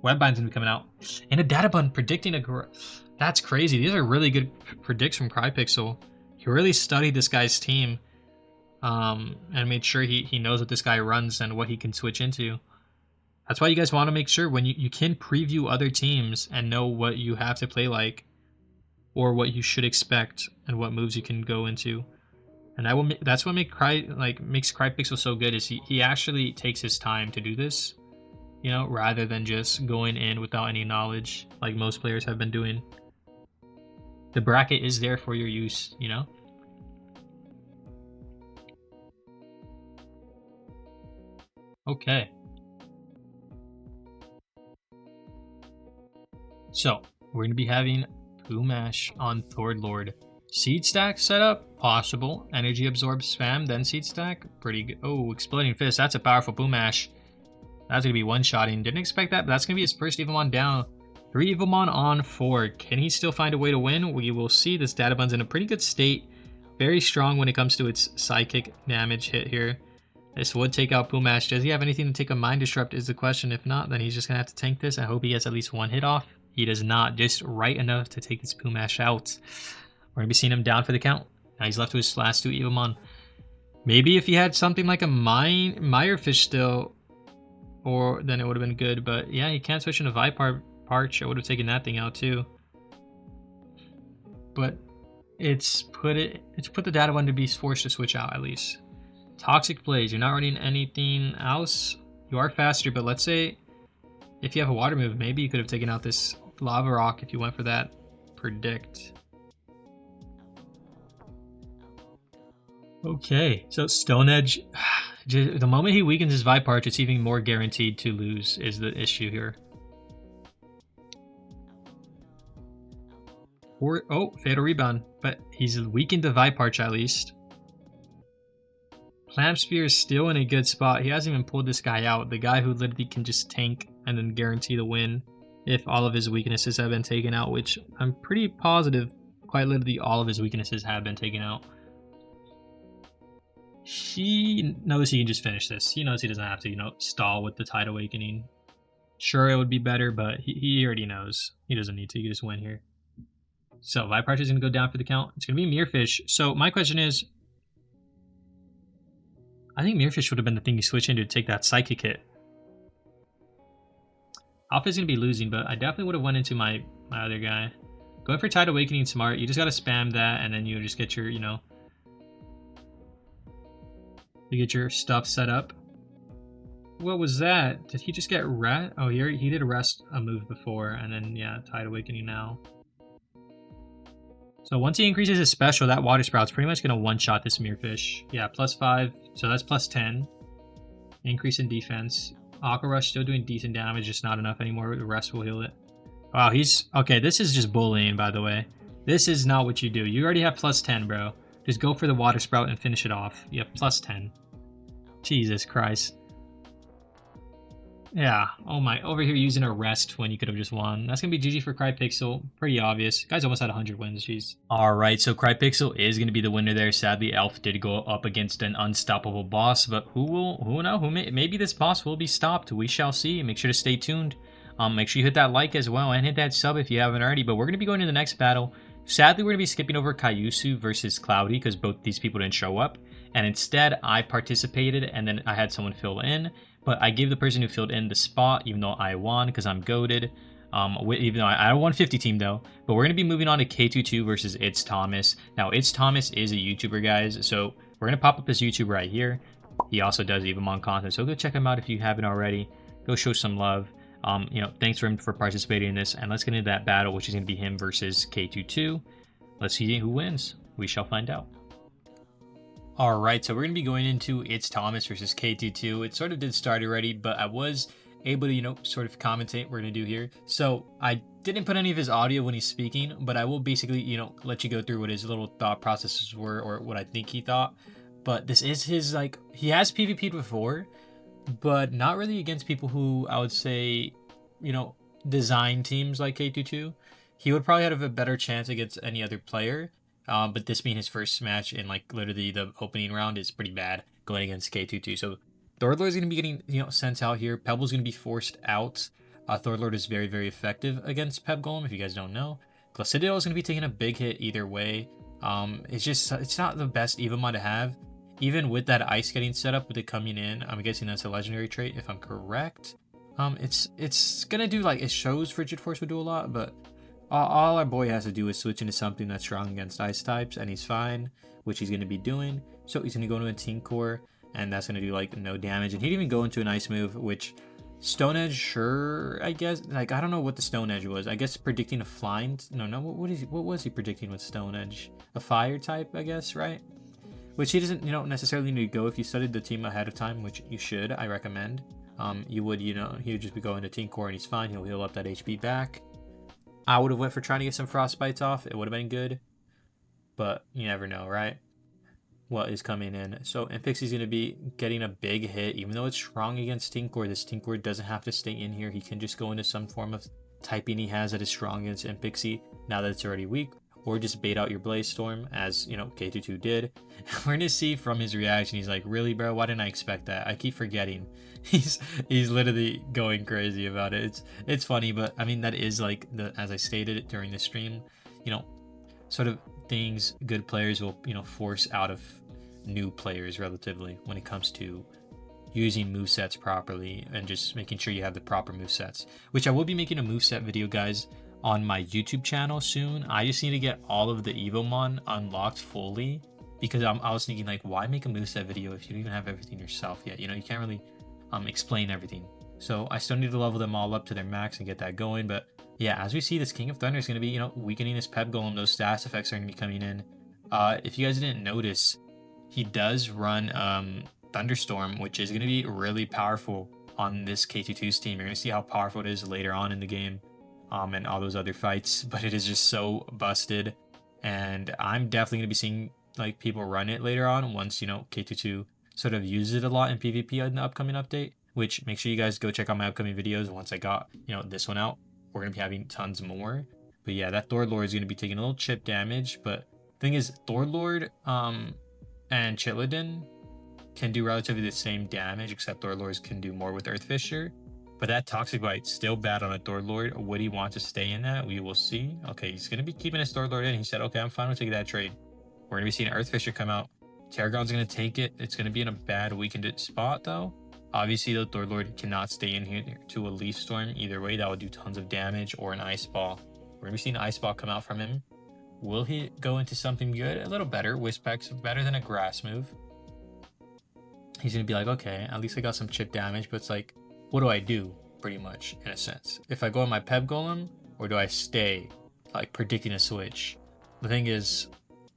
Webbind's going to be coming out. And a Databun predicting a... That's crazy. These are really good predicts from Crypixel. He really studied this guy's team. And made sure he knows what this guy runs and what he can switch into. That's why you guys want to make sure when you can preview other teams and know what you have to play like, or what you should expect and what moves you can go into. And that's what makes Crypixel so good, is he actually takes his time to do this, you know, rather than just going in without any knowledge like most players have been doing. The bracket is there for your use, you know. Okay. So, we're going to be having Poomash on Thord Lord. Seed Stack setup? Possible. Energy Absorb Spam, then Seed Stack? Pretty good. Oh, Exploding Fist. That's a powerful Poomash. That's going to be one-shotting. Didn't expect that, but that's going to be his first Evomon down. 3 Evomon on 4. Can he still find a way to win? We will see. This Databun's in a pretty good state. Very strong when it comes to its Psychic damage hit here. This would take out Poomash. Does he have anything to take a Mind Disrupt is the question. If not, then he's just going to have to tank this. I hope he gets at least one hit off. He does not. Just right enough to take this Poomash out. We're going to be seeing him down for the count. Now he's left with his last 2 Evomon. Maybe if he had something like a Mirefish still, then it would have been good. But yeah, he can't switch into Viparch. I would have taken that thing out too. But it's put the Databun to be forced to switch out at least. Toxic Blaze, you're not running anything else. You are faster, but let's say if you have a water move, maybe you could have taken out this Lava Rock if you went for that predict. Okay, so Stone Edge, the moment he weakens his Viparch, it's even more guaranteed to lose is the issue here. Fatal Rebound, but he's weakened the Viparch at least. Clamp Spear is still in a good spot. He hasn't even pulled this guy out. The guy who literally can just tank and then guarantee the win if all of his weaknesses have been taken out, which I'm pretty positive quite literally all of his weaknesses have been taken out. He knows he can just finish this. He knows he doesn't have to, you know, stall with the Tide Awakening. Sure, it would be better, but he already knows. He doesn't need to. He can just win here. So Viparch is going to go down for the count. It's going to be Mirfish. So my question is, I think Mirrorfish would have been the thing you switch into to take that Psychic hit. Alpha's going to be losing, but I definitely would have went into my other guy. Going for Tide Awakening smart. You just got to spam that, and then you just get your, you get your stuff set up. What was that? Did he just get rest? Oh, he did rest a move before, and then, yeah, Tide Awakening now. So once he increases his special, that Water Sprout's pretty much going to one-shot this Mirrorfish. Yeah, +5, so that's +10. Increase in defense. Aqua Rush still doing decent damage, just not enough anymore. The rest will heal it. Wow, he's... Okay, this is just bullying, by the way. This is not what you do. You already have +10, bro. Just go for the Water Sprout and finish it off. You have +10. Jesus Christ. Yeah, oh my, over here using a rest when you could have just won. That's going to be GG for Crypixel. Pretty obvious. Guy's almost had 100 wins, jeez. Alright, so Crypixel is going to be the winner there. Sadly, Elf did go up against an unstoppable boss, but who will know? Maybe this boss will be stopped. We shall see. Make sure to stay tuned. Make sure you hit that like as well, and hit that sub if you haven't already, but we're going to be going to the next battle. Sadly, we're going to be skipping over Kayusu versus Cloudy, because both these people didn't show up, and instead, I participated, and then I had someone fill in. But I gave the person who filled in the spot, even though I won, because I'm goated. Even though I won 50 team, though. But we're going to be moving on to K22 versus It's Thomas. Now, It's Thomas is a YouTuber, guys. So we're going to pop up his YouTube right here. He also does Evomon content. So go check him out if you haven't already. Go show some love. Thanks for him for participating in this. And let's get into that battle, which is going to be him versus K22. Let's see who wins. We shall find out. Alright, so we're going to be going into It's Thomas versus K22. It sort of did start already, but I was able to, sort of commentate what we're going to do here. So I didn't put any of his audio when he's speaking, but I will basically, let you go through what his little thought processes were or what I think he thought. But this is his, he has PvP'd before, but not really against people who I would say, design teams like K22. He would probably have a better chance against any other player. But this being his first match in literally the opening round is pretty bad going against K22. So Thorlord is going to be getting sent out here. Pebble's going to be forced out. Thorlord is very, very effective against Peb Golem if you guys don't know. Glacidio is going to be taking a big hit either way. It's not the best Evomon to have. Even with that ice getting set up with it coming in, I'm guessing that's a legendary trait if I'm correct. It's going to do it shows Frigid Force would do a lot, but all our boy has to do is switch into something that's strong against ice types, and he's fine, which he's going to be doing. So he's going to go into a Team Core, and that's going to do no damage. And he'd even go into an ice move, which Stone Edge, sure, I guess. I don't know what the Stone Edge was. I guess predicting a flying. No. What was he predicting with Stone Edge? A fire type, I guess, right? Which he doesn't, necessarily need to go if you studied the team ahead of time, which you should. I recommend. You would, he would just be going to Team Core, and he's fine. He'll heal up that HP back. I would have went for trying to get some Frostbites off. It would have been good. But you never know, right? What is coming in. So Impixie's going to be getting a big hit. Even though it's strong against Tinkor, this Tinkor doesn't have to stay in here. He can just go into some form of typing he has that is strong against Impixie now that it's already weak. Or just bait out your Blaze Storm as, K22 did. We're going to see from his reaction, he's like, really, bro? Why didn't I expect that? I keep forgetting. He's literally going crazy about it. It's funny, but I mean, that is as I stated during the stream, sort of things good players will, force out of new players relatively when it comes to using movesets properly and just making sure you have the proper movesets, which I will be making a moveset video, guys, on my YouTube channel soon. I just need to get all of the Evomon unlocked fully because I was thinking why make a moveset video if you don't even have everything yourself yet? You can't really explain everything. So I still need to level them all up to their max and get that going. But yeah, as we see, this King of Thunder is going to be, weakening his Peb Golem. Those status effects are going to be coming in. If you guys didn't notice, he does run Thunderstorm, which is going to be really powerful on this K22's team. You're going to see how powerful it is later on in the game. And all those other fights, but it is just so busted, and I'm definitely going to be seeing people run it later on once K22 sort of uses it a lot in PvP in the upcoming update, which make sure you guys go check out my upcoming videos. Once I got this one out, we're going to be having tons more. But yeah, that Thorlord is going to be taking a little chip damage, but the thing is, Thorlord and Chitlodon can do relatively the same damage, except Thorlords can do more with Earth Fissure. But that Toxic Bite's still bad on a Thorlord. Would he want to stay in that? We will see. Okay, he's going to be keeping his Thorlord in. He said, okay, I'm fine with taking that trade. We're going to be seeing Earth Fissure come out Tarragon's going to take it. It's going to be in a bad weakened spot, though. Obviously, the Thor Lord cannot stay in here to a Leaf Storm. Either way, that would do tons of damage, or an Ice Ball. We're going to be seeing an Ice Ball come out from him. Will he go into something good? A little better. Wispex, better than a Grass move. He's going to be like, okay, at least I got some chip damage, but it's like, what do I do, pretty much, in a sense? If I go on my Peb Golem, or do I stay, like, predicting a switch? The thing is,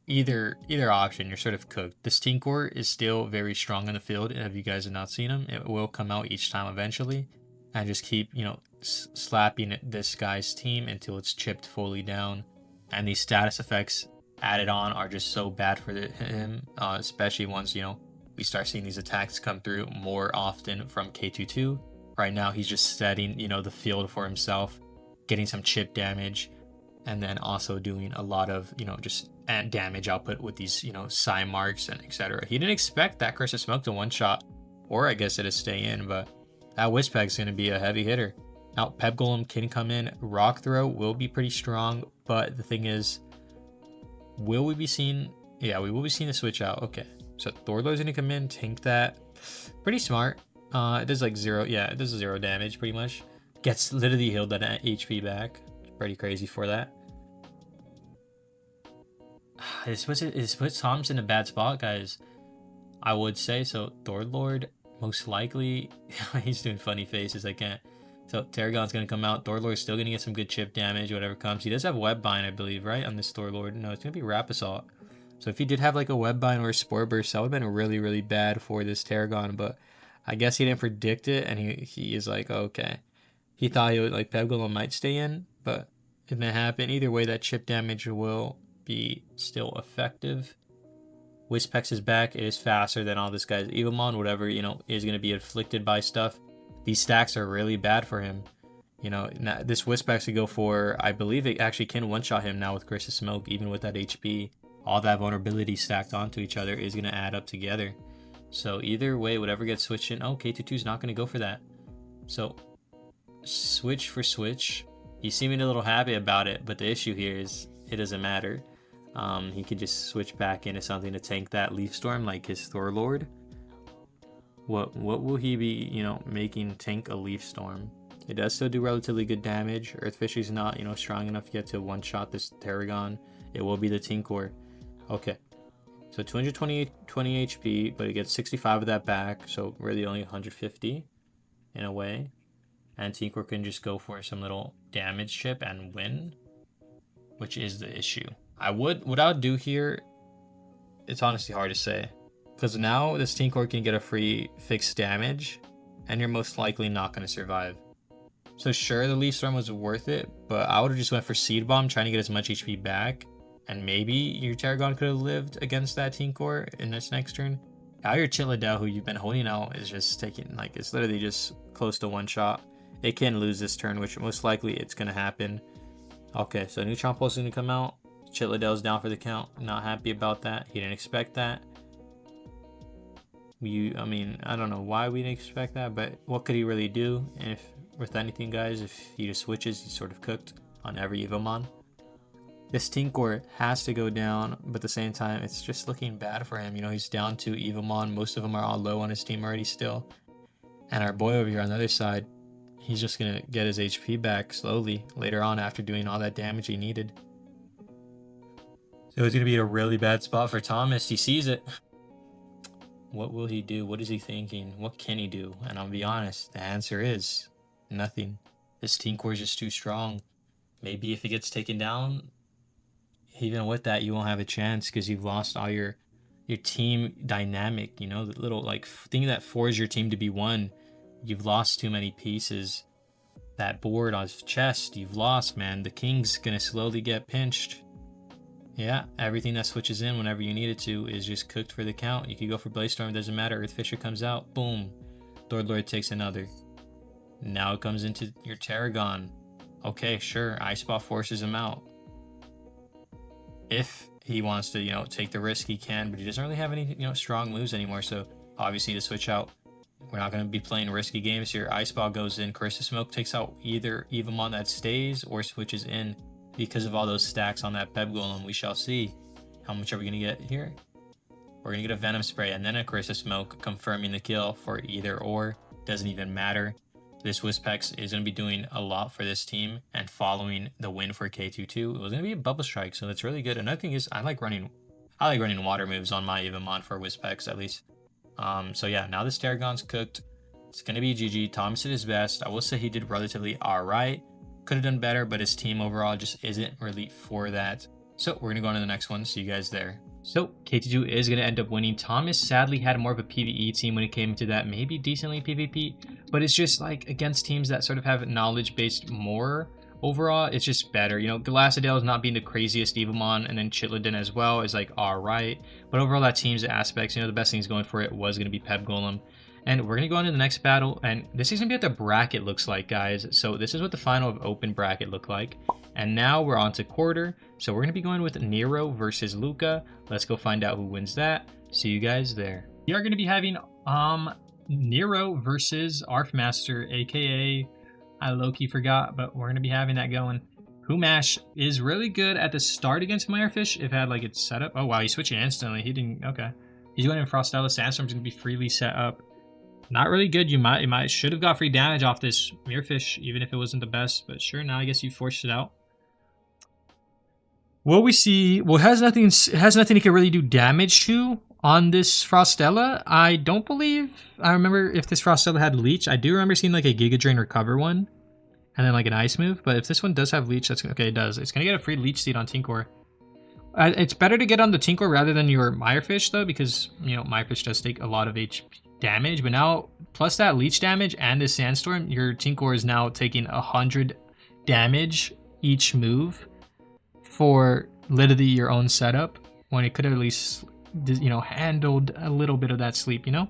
either option, you're sort of cooked. This Tinkor is still very strong in the field, and if you guys have not seen him, it will come out each time eventually, and just keep, you know, slapping at this guy's team until it's chipped fully down. And these status effects added on are just so bad for him, especially once, you know, we start seeing these attacks come through more often from K22. Right now, he's just setting, you know, the field for himself, getting some chip damage, and then also doing a lot of, you know, just damage output with these, you know, Psy marks and etc. He didn't expect that Curse of Smoke to one-shot, or I guess it to stay in, but that Wispeg's going to be a heavy hitter. Now, Pep Golem can come in. Rock Throw will be pretty strong, but the thing is, will we be seeing... Yeah, we will be seeing the switch out. Okay, so Thorlord's going to come in, tank that. Pretty smart. It does like zero... Yeah, it does 0 damage, pretty much. Gets literally healed that HP back. Pretty crazy for that. It puts Thomas in a bad spot, guys. I would say so. Thorlord, most likely... He's doing funny faces, I can't... So Tarragon's going to come out. Thorlord's still going to get some good chip damage, whatever comes. He does have Web Bind, I believe, right? On this Thorlord. No, it's going to be Wrap Assault. So if he did have like a Web Bind or a Spore Burst, that would have been really, really bad for this Tarragon. But I guess he didn't predict it, and he is like, okay. He thought he would, like, Peb Golem might stay in, but it didn't happen. Either way, that chip damage will be still effective. Wispex is back. It is faster than all this guy's Evomon. Whatever, you know, is going to be afflicted by stuff. These stacks are really bad for him. You know, this Wispex could go for, I believe it actually can one-shot him now with Curse of Smoke, even with that HP. All that vulnerability stacked onto each other is going to add up together. So either way, whatever gets switched in, oh, K22 is not going to go for that. So switch for switch. He's seeming a little happy about it, but the issue here is it doesn't matter. He could just switch back into something to tank that Leaf Storm, like his Thorlord. What will he be, you know, making tank a Leaf Storm? It does still do relatively good damage. Earthfisher's not, you know, strong enough yet to one-shot this Tarragon. It will be the Tinkor. Okay. So 220 HP, but it gets 65 of that back, so really only 150 in a way. And Tinkor can just go for some little damage chip and win, which is the issue. What I would do here, it's honestly hard to say. Because now this Tinkor can get a free fixed damage, and you're most likely not going to survive. So sure, the Leaf Storm was worth it, but I would have just went for Seed Bomb, trying to get as much HP back, and maybe your Tarragon could have lived against that Tinkor in this next turn. Now your Chiladel, who you've been holding out, is just taking, like, it's literally just close to one shot. It can lose this turn, which most likely it's going to happen. Okay, so Neutron Pulse is going to come out. Chiladel's down for the count. Not happy about that. He didn't expect that. I mean, I don't know why we didn't expect that, but what could he really do? And if with anything, guys, if he just switches, he's sort of cooked on every Evomon. This Tinkor has to go down, but at the same time, it's just looking bad for him. You know, he's down to Evomon. Most of them are all low on his team already still. And our boy over here on the other side, he's just going to get his HP back slowly later on after doing all that damage he needed. So it's going to be a really bad spot for Thomas. He sees it. What will he do? What is he thinking? What can he do? And I'll be honest, the answer is nothing. This Tinkor is just too strong. Maybe if it gets taken down, even with that, you won't have a chance because you've lost all your team dynamic, you know, the little like thing that forces your team to be one. You've lost too many pieces. That board on his chest, you've lost, man. The king's gonna slowly get pinched. Yeah, everything that switches in whenever you need it to is just cooked for the count. You could go for Blaze Storm, doesn't matter. Earthfisher comes out, boom. Thorlord takes another. Now it comes into your Tarragon. Okay, sure, Ice Ball forces him out. If he wants to, you know, take the risk, he can, but he doesn't really have any, you know, strong moves anymore. So obviously to switch out, we're not going to be playing risky games here. Ice Ball goes in, Curse of Smoke takes out either Evomon that stays or switches in. Because of all those stacks on that Peb Golem, we shall see. How much are we going to get here? we're going to get a Venom Spray and then a Curse of Smoke, confirming the kill for either or. Doesn't even matter. This Wispex is going to be doing a lot for this team, and following the win for K22, it was going to be a Bubble Strike, so that's really good. Another thing is I like running water moves on my Evomon for Wispex at least. So yeah, now the Staragon's cooked. It's going to be GG. Thomas did his best. I will say he did relatively alright. Could have done better, but his team overall just isn't really for that. So we're going to go on to the next one. See you guys there. So K22 is going to end up winning. Thomas sadly had more of a PvE team when it came to that, maybe decently PvP, but it's just like against teams that sort of have knowledge based more. Overall, it's just better. You know, Galacadale is not being the craziest Evomon, and then Chitliden as well is like alright. But overall, that team's aspects, you know, the best things going for it was going to be Pep Golem. And we're going to go on to the next battle, and this is going to be what the bracket looks like, guys. So this is what the final of open bracket looked like. And now we're on to quarter. So we're going to be going with Nero versus Luca. Let's go find out who wins that. See you guys there. We are going to be having Nero versus Arfmaster, aka I low-key forgot, but we're going to be having that going. Pumash is really good at the start against Mirefish if it had like its setup. Oh wow, he's switching instantly. He didn't, okay. He's going in Frostella. Sandstorm's going to be freely set up. Not really good. You might should have got free damage off this Mirefish, even if it wasn't the best. But sure, now I guess you forced it out. What we see, well, it has nothing it can really do damage to on this Frostella. I don't believe, I remember if this Frostella had Leech. I do remember seeing like a Giga Drain recover one, and then like an Ice move. But if this one does have Leech, that's okay. It does. It's gonna get a free Leech Seed on Tinkor. It's better to get on the Tinkor rather than your Mirefish though, because you know Mirefish does take a lot of HP damage. But now plus that Leech damage and this Sandstorm, your Tinkor is now taking 100 damage each move for literally your own setup, when it could have at least, you know, handled a little bit of that sleep, you know?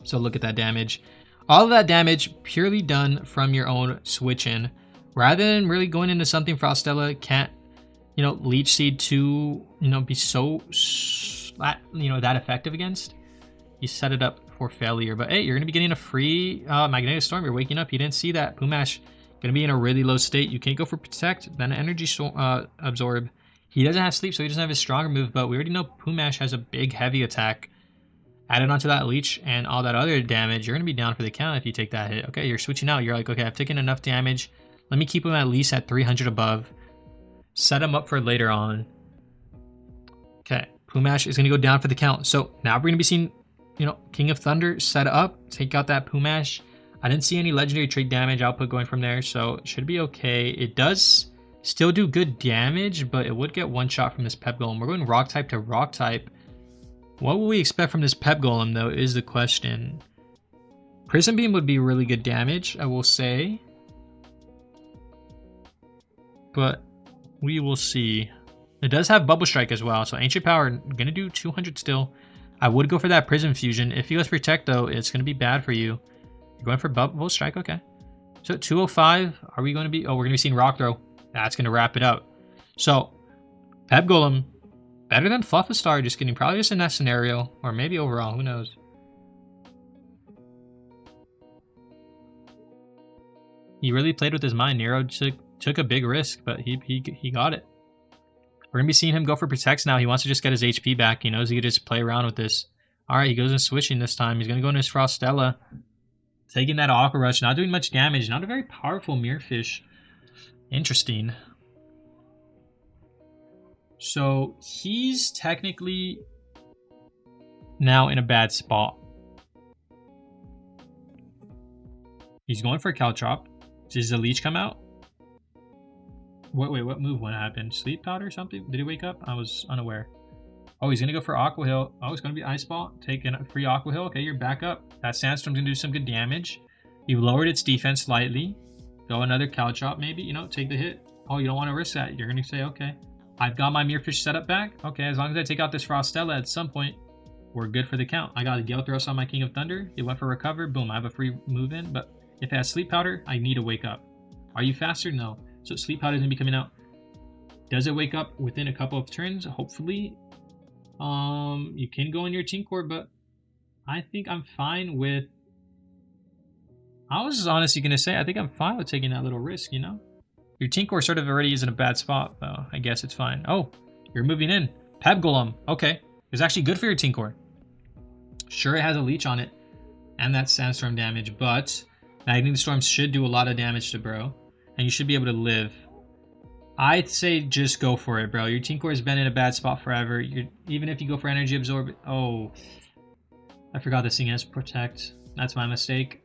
So look at that damage. All of that damage purely done from your own switch in, rather than really going into something Frostella can't, you know, Leech Seed to, you know, be so, you know, that effective against. You set it up for failure. But hey, you're going to be getting a free Magnetic Storm. You're waking up. You didn't see that. Pumash going to be in a really low state. You can't go for Protect, then Energy Absorb. He doesn't have Sleep, so he doesn't have his stronger move, but we already know Pumash has a big, heavy attack. Added onto that Leech and all that other damage, you're going to be down for the count if you take that hit. Okay, you're switching out. You're like, okay, I've taken enough damage. Let me keep him at least at 300 above. Set him up for later on. Okay, Pumash is going to go down for the count. So now we're going to be seeing, you know, King of Thunder set up. Take out that Pumash. I didn't see any legendary trait damage output going from there, so it should be okay. It does still do good damage, but it would get one shot from this Pep Golem. We're going rock type to rock type. What will we expect from this Pep Golem, though, is the question. Prism Beam would be really good damage, I will say. But we will see. It does have Bubble Strike as well, so Ancient Power, going to do 200 still. I would go for that Prism Fusion. If you guys Protect, though, it's going to be bad for you. You're going for Bubble Strike? Okay. So 205, are we going to be... Oh, we're going to be seeing Rock Throw. That's going to wrap it out. So, Pep Golem, better than Fluffastar, just getting probably just in that scenario. Or maybe overall, who knows. He really played with his mind. Nero took a big risk, but he got it. We're going to be seeing him go for Protects now. He wants to just get his HP back. He knows he could just play around with this. Alright, he goes in switching this time. He's going to go into his Frostella. Taking that Aqua Rush, not doing much damage. Not a very powerful Mirefish. Interesting. So he's technically now in a bad spot. He's going for a Caltrop. Does the Leech come out? Wait, what move went happened? Sleep Powder or something? Did he wake up? I was unaware. Oh, he's going to go for Aqua Hill. Oh, it's going to be Ice Ball. Taking a free Aqua Hill. Okay, you're back up. That Sandstorm's going to do some good damage. You've lowered its defense slightly. Go another Caltrop maybe. You know, take the hit. Oh, you don't want to risk that. You're going to say, okay, I've got my Mirefish setup back. Okay, as long as I take out this Frostella at some point, we're good for the count. I got a Gale Thrust on my King of Thunder. It went for Recover. Boom, I have a free move in. But if it has Sleep Powder, I need to wake up. Are you faster? No. So Sleep Powder is going to be coming out. Does it wake up within a couple of turns? Hopefully. You can go in your Tinkor, but I think I'm fine with... I was honestly going to say, I think I'm fine with taking that little risk, you know? Your Tinkor sort of already is in a bad spot, though. I guess it's fine. Oh, you're moving in. Pep Golem. Okay. It's actually good for your Tinkor. Sure, it has a leech on it, and that sandstorm damage, but Magnetic Storm should do a lot of damage to bro, and you should be able to live. I'd say just go for it, bro. Your Tinkor has been in a bad spot forever. Even if you go for Energy Absorb... Oh, I forgot this thing has Protect. That's my mistake.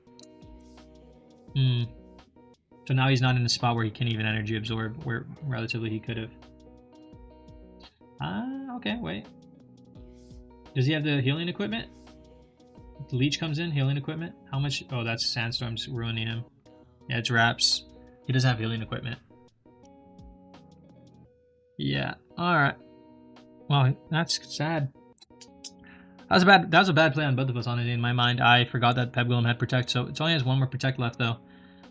So now he's not in a spot where he can even Energy Absorb, where relatively he could have. Okay, wait. Does he have the healing equipment? The leech comes in, healing equipment. How much? Oh, that's Sandstorm's ruining him. Yeah, it's Wraps. He doesn't have healing equipment. Yeah. All right. Well, that's sad. That was a bad play on both of us, honestly. In my mind, I forgot that Peb Golem had Protect, so it only has one more Protect left, though.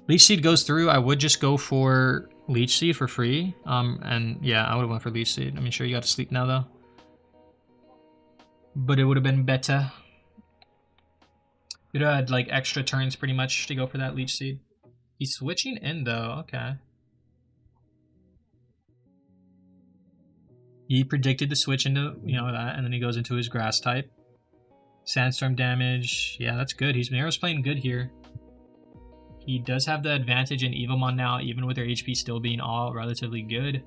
Leech Seed goes through. I would just go for Leech Seed for free. And yeah, I would have went for Leech Seed. I mean, sure, you got to sleep now, though. But it would have been better. You'd have had, like, extra turns, pretty much, to go for that Leech Seed. He's switching in, though. Okay. He predicted to switch into, you know, that, and then he goes into his Grass type. Sandstorm damage. Yeah, that's good. Nero's playing good here. He does have the advantage in Evomon now, even with their HP still being all relatively good.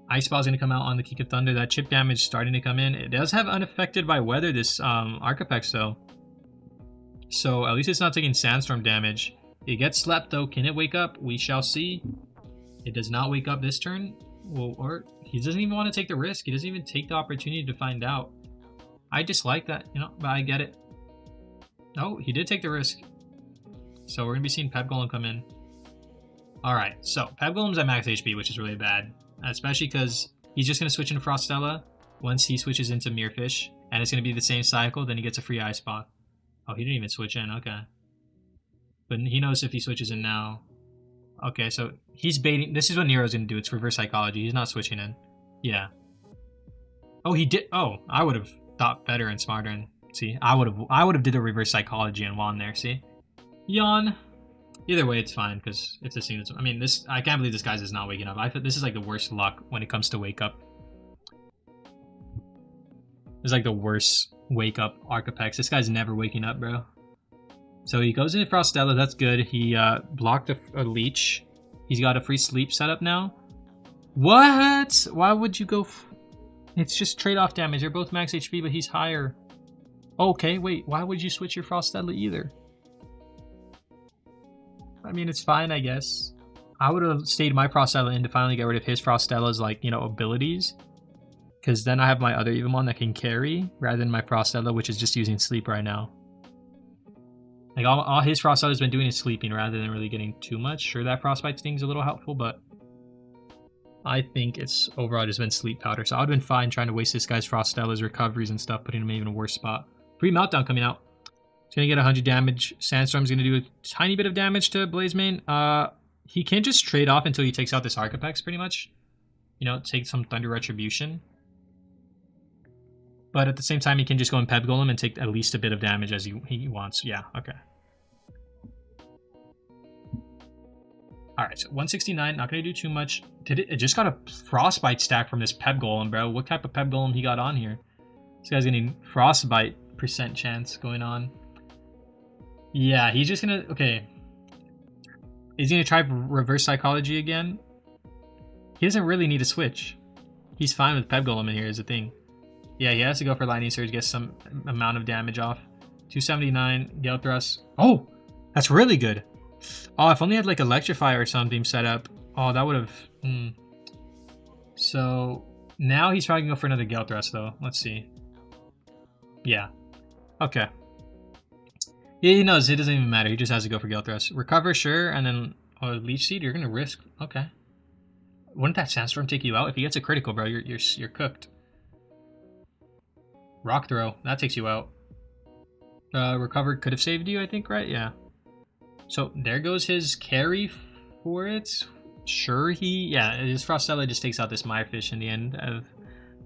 Ice Ball is going to come out on the Kick of Thunder. That chip damage starting to come in. It does have unaffected by weather, this Arcapex, though. So at least it's not taking Sandstorm damage. It gets slept, though. Can it wake up? We shall see. It does not wake up this turn. Well, or he doesn't even want to take the risk. He doesn't even take the opportunity to find out. I dislike that, you know, but I get it. Oh, he did take the risk. So we're going to be seeing Peb Golem come in. Alright, so Peb Golem's at max HP, which is really bad. Especially because he's just going to switch into Frostella once he switches into Mirrorfish. And it's going to be the same cycle, then he gets a free Ice Paw. Oh, he didn't even switch in, okay. But he knows if he switches in now. Okay, so he's baiting. This is what Nero's going to do. It's reverse psychology. He's not switching in. Yeah. Oh, he did. Oh, I would have thought better and smarter. And see, I would have did a reverse psychology and won there. See, yawn. Either way, it's fine because it's a scene. I mean, I can't believe this guy's is not waking up. I feel this is like the worst luck when it comes to wake up. It's like the worst wake up Arcapex. This guy's never waking up, bro. So he goes into Frostella. That's good. He blocked a leech. He's got a free sleep setup now. What? Why would you go? It's just trade-off damage. They're both max HP, but he's higher. Okay, wait. Why would you switch your Frostella either? I mean, it's fine, I guess. I would have stayed my Frostella in to finally get rid of his Frostella's, like, you know, abilities. Because then I have my other Evomon that can carry, rather than my Frostella, which is just using sleep right now. Like, all his Frostella's been doing is sleeping, rather than really getting too much. Sure, that Frostbite sting's a little helpful, but I think it's overall just been sleep powder. So I would have been fine trying to waste this guy's Frostella's recoveries and stuff, putting him in an even worse spot. Free Meltdown coming out. It's going to get 100 damage. Sandstorm's going to do a tiny bit of damage to Blazemane. He can just trade off until he takes out this Arcapex, pretty much. You know, take some Thunder Retribution. But at the same time, he can just go and Peb Golem and take at least a bit of damage as he wants. Yeah, okay. Alright, so 169, not going to do too much. It just got a Frostbite stack from this Peb Golem, bro. What type of Peb Golem he got on here? This guy's getting Frostbite % chance going on. Yeah, he's just going to... Okay. Is he going to try reverse psychology again? He doesn't really need a switch. He's fine with Peb Golem in here is the thing. Yeah, he has to go for Lightning Surge, get some amount of damage off. 279, Gale Thrust. Oh, that's really good. Oh, if only I had like Electrify or something set up. Oh, that would have... So, now he's probably going to go for another Gale Thrust though. Let's see. Yeah. Okay. Yeah, he knows. It doesn't even matter. He just has to go for Gale Thrust. Recover, sure, and then... Oh, Leech Seed, you're going to risk. Okay. Wouldn't that Sandstorm take you out? If he gets a critical, bro, you're cooked. Rock Throw, that takes you out. Recover could have saved you, I think, right? Yeah. So there goes his carry for it. Sure, his Frostella just takes out this Mirefish in the end of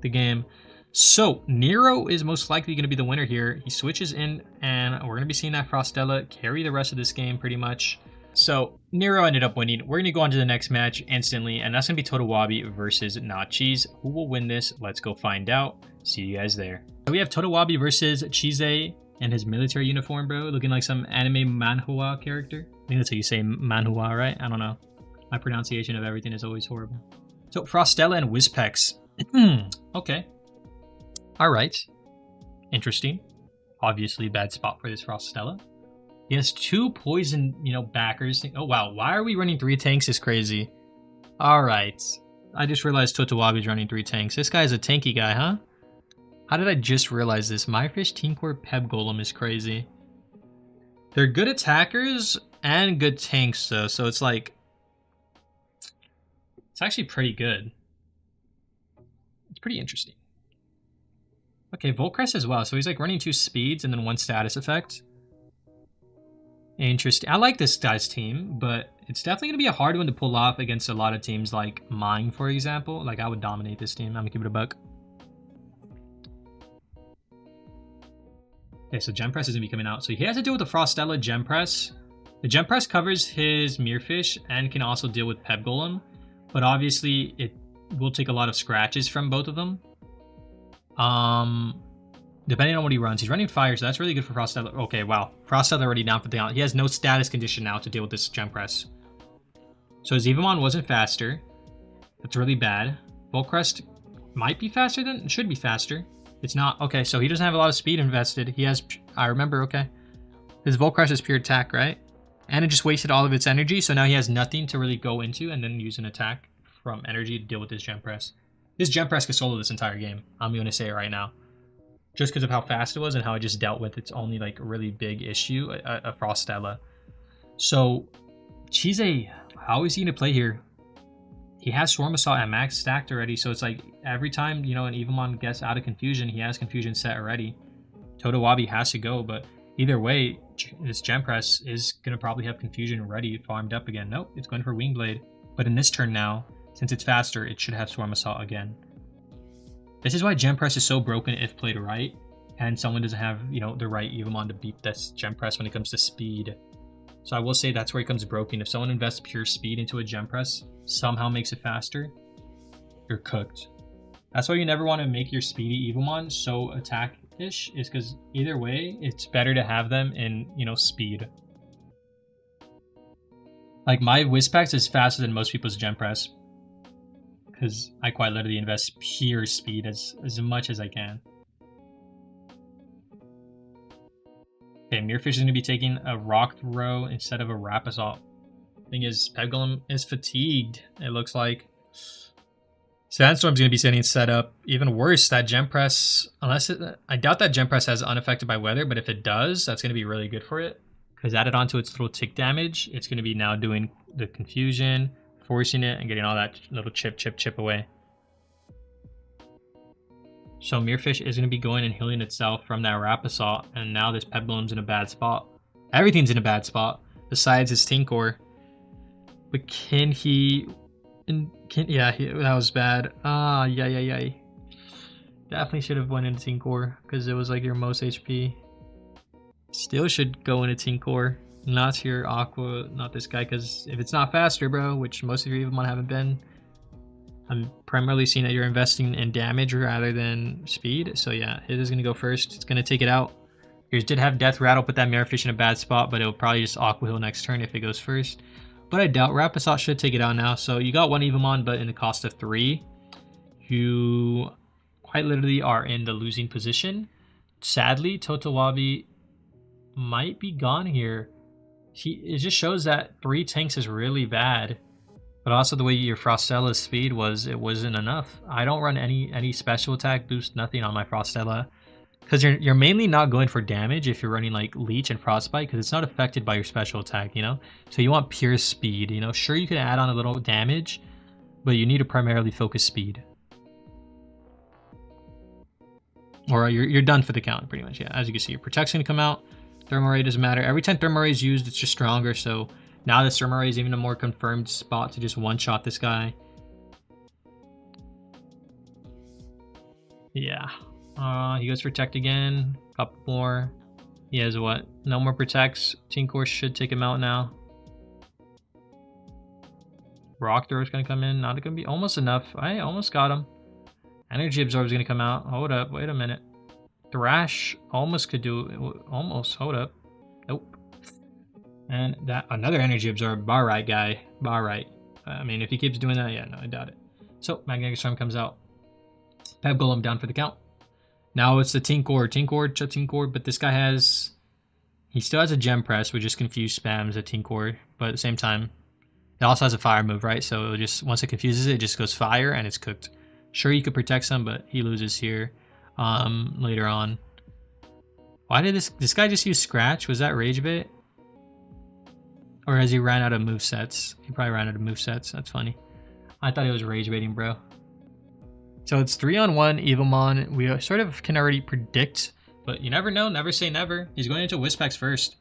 the game. So Nero is most likely going to be the winner here. He switches in, and we're going to be seeing that Frostella carry the rest of this game pretty much. So Nero ended up winning. We're going to go on to the next match instantly, and that's going to be Totowabi versus Nachis. Who will win this? Let's go find out. See you guys there. So we have Totowabi versus Chise and his military uniform, bro. Looking like some anime manhwa character. I think that's how you say manhwa, right? I don't know. My pronunciation of everything is always horrible. So Frostella and Whispex. Okay. Alright. Interesting. Obviously bad spot for this Frostella. He has 2 poison, backers. Oh, wow. Why are we running 3 tanks is crazy. Alright. I just realized Totowabi's running 3 tanks. This guy's a tanky guy, huh? How did I just realize this? Myfish, Team Core, Peb Golem is crazy. They're good attackers and good tanks, though. So it's like... It's actually pretty good. It's pretty interesting. Okay, Volcrest as well. So he's like running 2 speeds and then 1 status effect. Interesting. I like this guy's team, but it's definitely going to be a hard one to pull off against a lot of teams like mine, for example. Like, I would dominate this team. I'm going to give it a buck. Okay, so Gempress is going to be coming out. So he has to deal with the Frostella Gempress. The Gempress covers his Mirfish and can also deal with Peb Golem. But obviously, it will take a lot of scratches from both of them. Depending on what he runs. He's running fire, so that's really good for Frostella. Okay, wow. Frostella already down for the out. He has no status condition now to deal with this Gempress. So his Evomon wasn't faster. That's really bad. Volcrest might be faster than... Should be faster. It's not. Okay, so he doesn't have a lot of speed invested. He has... I remember, okay. His Volcrest is pure attack, right? And it just wasted all of its energy, so now he has nothing to really go into and then use an attack from energy to deal with this Gempress. This Gempress could solo this entire game. I'm going to say it right now. Just because of how fast it was and how it just dealt with its only like really big issue, a Frostella. So, Chise, how is he going to play here? He has Swarm Assault at max stacked already, so it's like every time, an Evomon gets out of confusion, he has confusion set already. Totowabi has to go, but either way, this Gempress is going to probably have confusion ready, farmed up again. Nope, it's going for Wing Blade. But in this turn now, since it's faster, it should have Swarm Assault again. This is why Gempress is so broken if played right, and someone doesn't have, the right Evomon to beat this Gempress when it comes to speed. So I will say that's where it comes broken. If someone invests pure speed into a Gempress, somehow makes it faster, you're cooked. That's why you never want to make your speedy Evomon so attack-ish, is because either way, it's better to have them in, speed. Like, my Whispex is faster than most people's Gempress, because I quite literally invest pure speed as much as I can. Okay, Mirfish is going to be taking a Rock Throw instead of a Rap Assault. Thing is, Peb Golem is fatigued, it looks like. Sandstorm's going to be sitting set up. Even worse, that Gempress, I doubt that Gempress has unaffected by weather, but if it does, that's going to be really good for it. Because added onto its little tick damage, it's going to be now doing the confusion, forcing it, and getting all that little chip away. So Mirfish is going to be going and healing itself from that Rap Assault, and now this Peb Golem's in a bad spot. Everything's in a bad spot, besides his Tinkor. But can he... yeah, that was bad. Yeah. Definitely should have went into Tinkor, because it was like your most HP. Still should go into Tinkor. Not your Aqua, not this guy, because if it's not faster, bro, which most of your Evomon haven't been, I'm primarily seeing that you're investing in damage rather than speed. So yeah, it is going to go first. It's going to take it out. Yours did have Death Rattle, put that Mirfish in a bad spot, but it'll probably just Aqua Heal next turn if it goes first. But I doubt Rap Assault should take it out now. So you got one Evomon, but in the cost of 3, you quite literally are in the losing position. Sadly, Totowabi might be gone here. It just shows that 3 tanks is really bad, but also the way your Frostella's speed was, it wasn't enough. I don't run any special attack boost, nothing on my Frostella, because you're mainly not going for damage if you're running like Leech and Frostbite, because it's not affected by your special attack, So you want pure speed, Sure, you can add on a little damage, but you need to primarily focus speed. Or you're done for the count, pretty much, yeah. As you can see, your Protect's gonna come out. Thermal Ray doesn't matter. Every time Thermal Ray is used, it's just stronger. So now this Thermal Ray is even a more confirmed spot to just one-shot this guy. Yeah. He goes for Protect again. Couple more. He has what? No more Protects. Tinkor should take him out now. Rock Throw is going to come in. Not going to be almost enough. I almost got him. Energy Absorb is going to come out. Hold up. Wait a minute. Thrash almost could do. Almost. Hold up. Nope. And that another Energy Absorb. Bar right, guy. Bar right. I mean, if he keeps doing that, yeah, no, I doubt it. So Magnetic Storm comes out. Pep Golem down for the count. Now it's the Tinkor, but this guy has... He still has a Gem Press, which just confused spams a Tinkor, but at the same time, it also has a fire move, right? So it'll just, once it confuses it, it just goes fire and it's cooked. Sure, you could protect some, but he loses here later on. Why did this guy just use Scratch? Was that Rage Bait? Or has he ran out of movesets? He probably ran out of movesets. That's funny. I thought he was Rage Baiting, bro. So it's 3-on-1 Evomon. We sort of can already predict, but you never know. Never say never. He's going into Wispex first.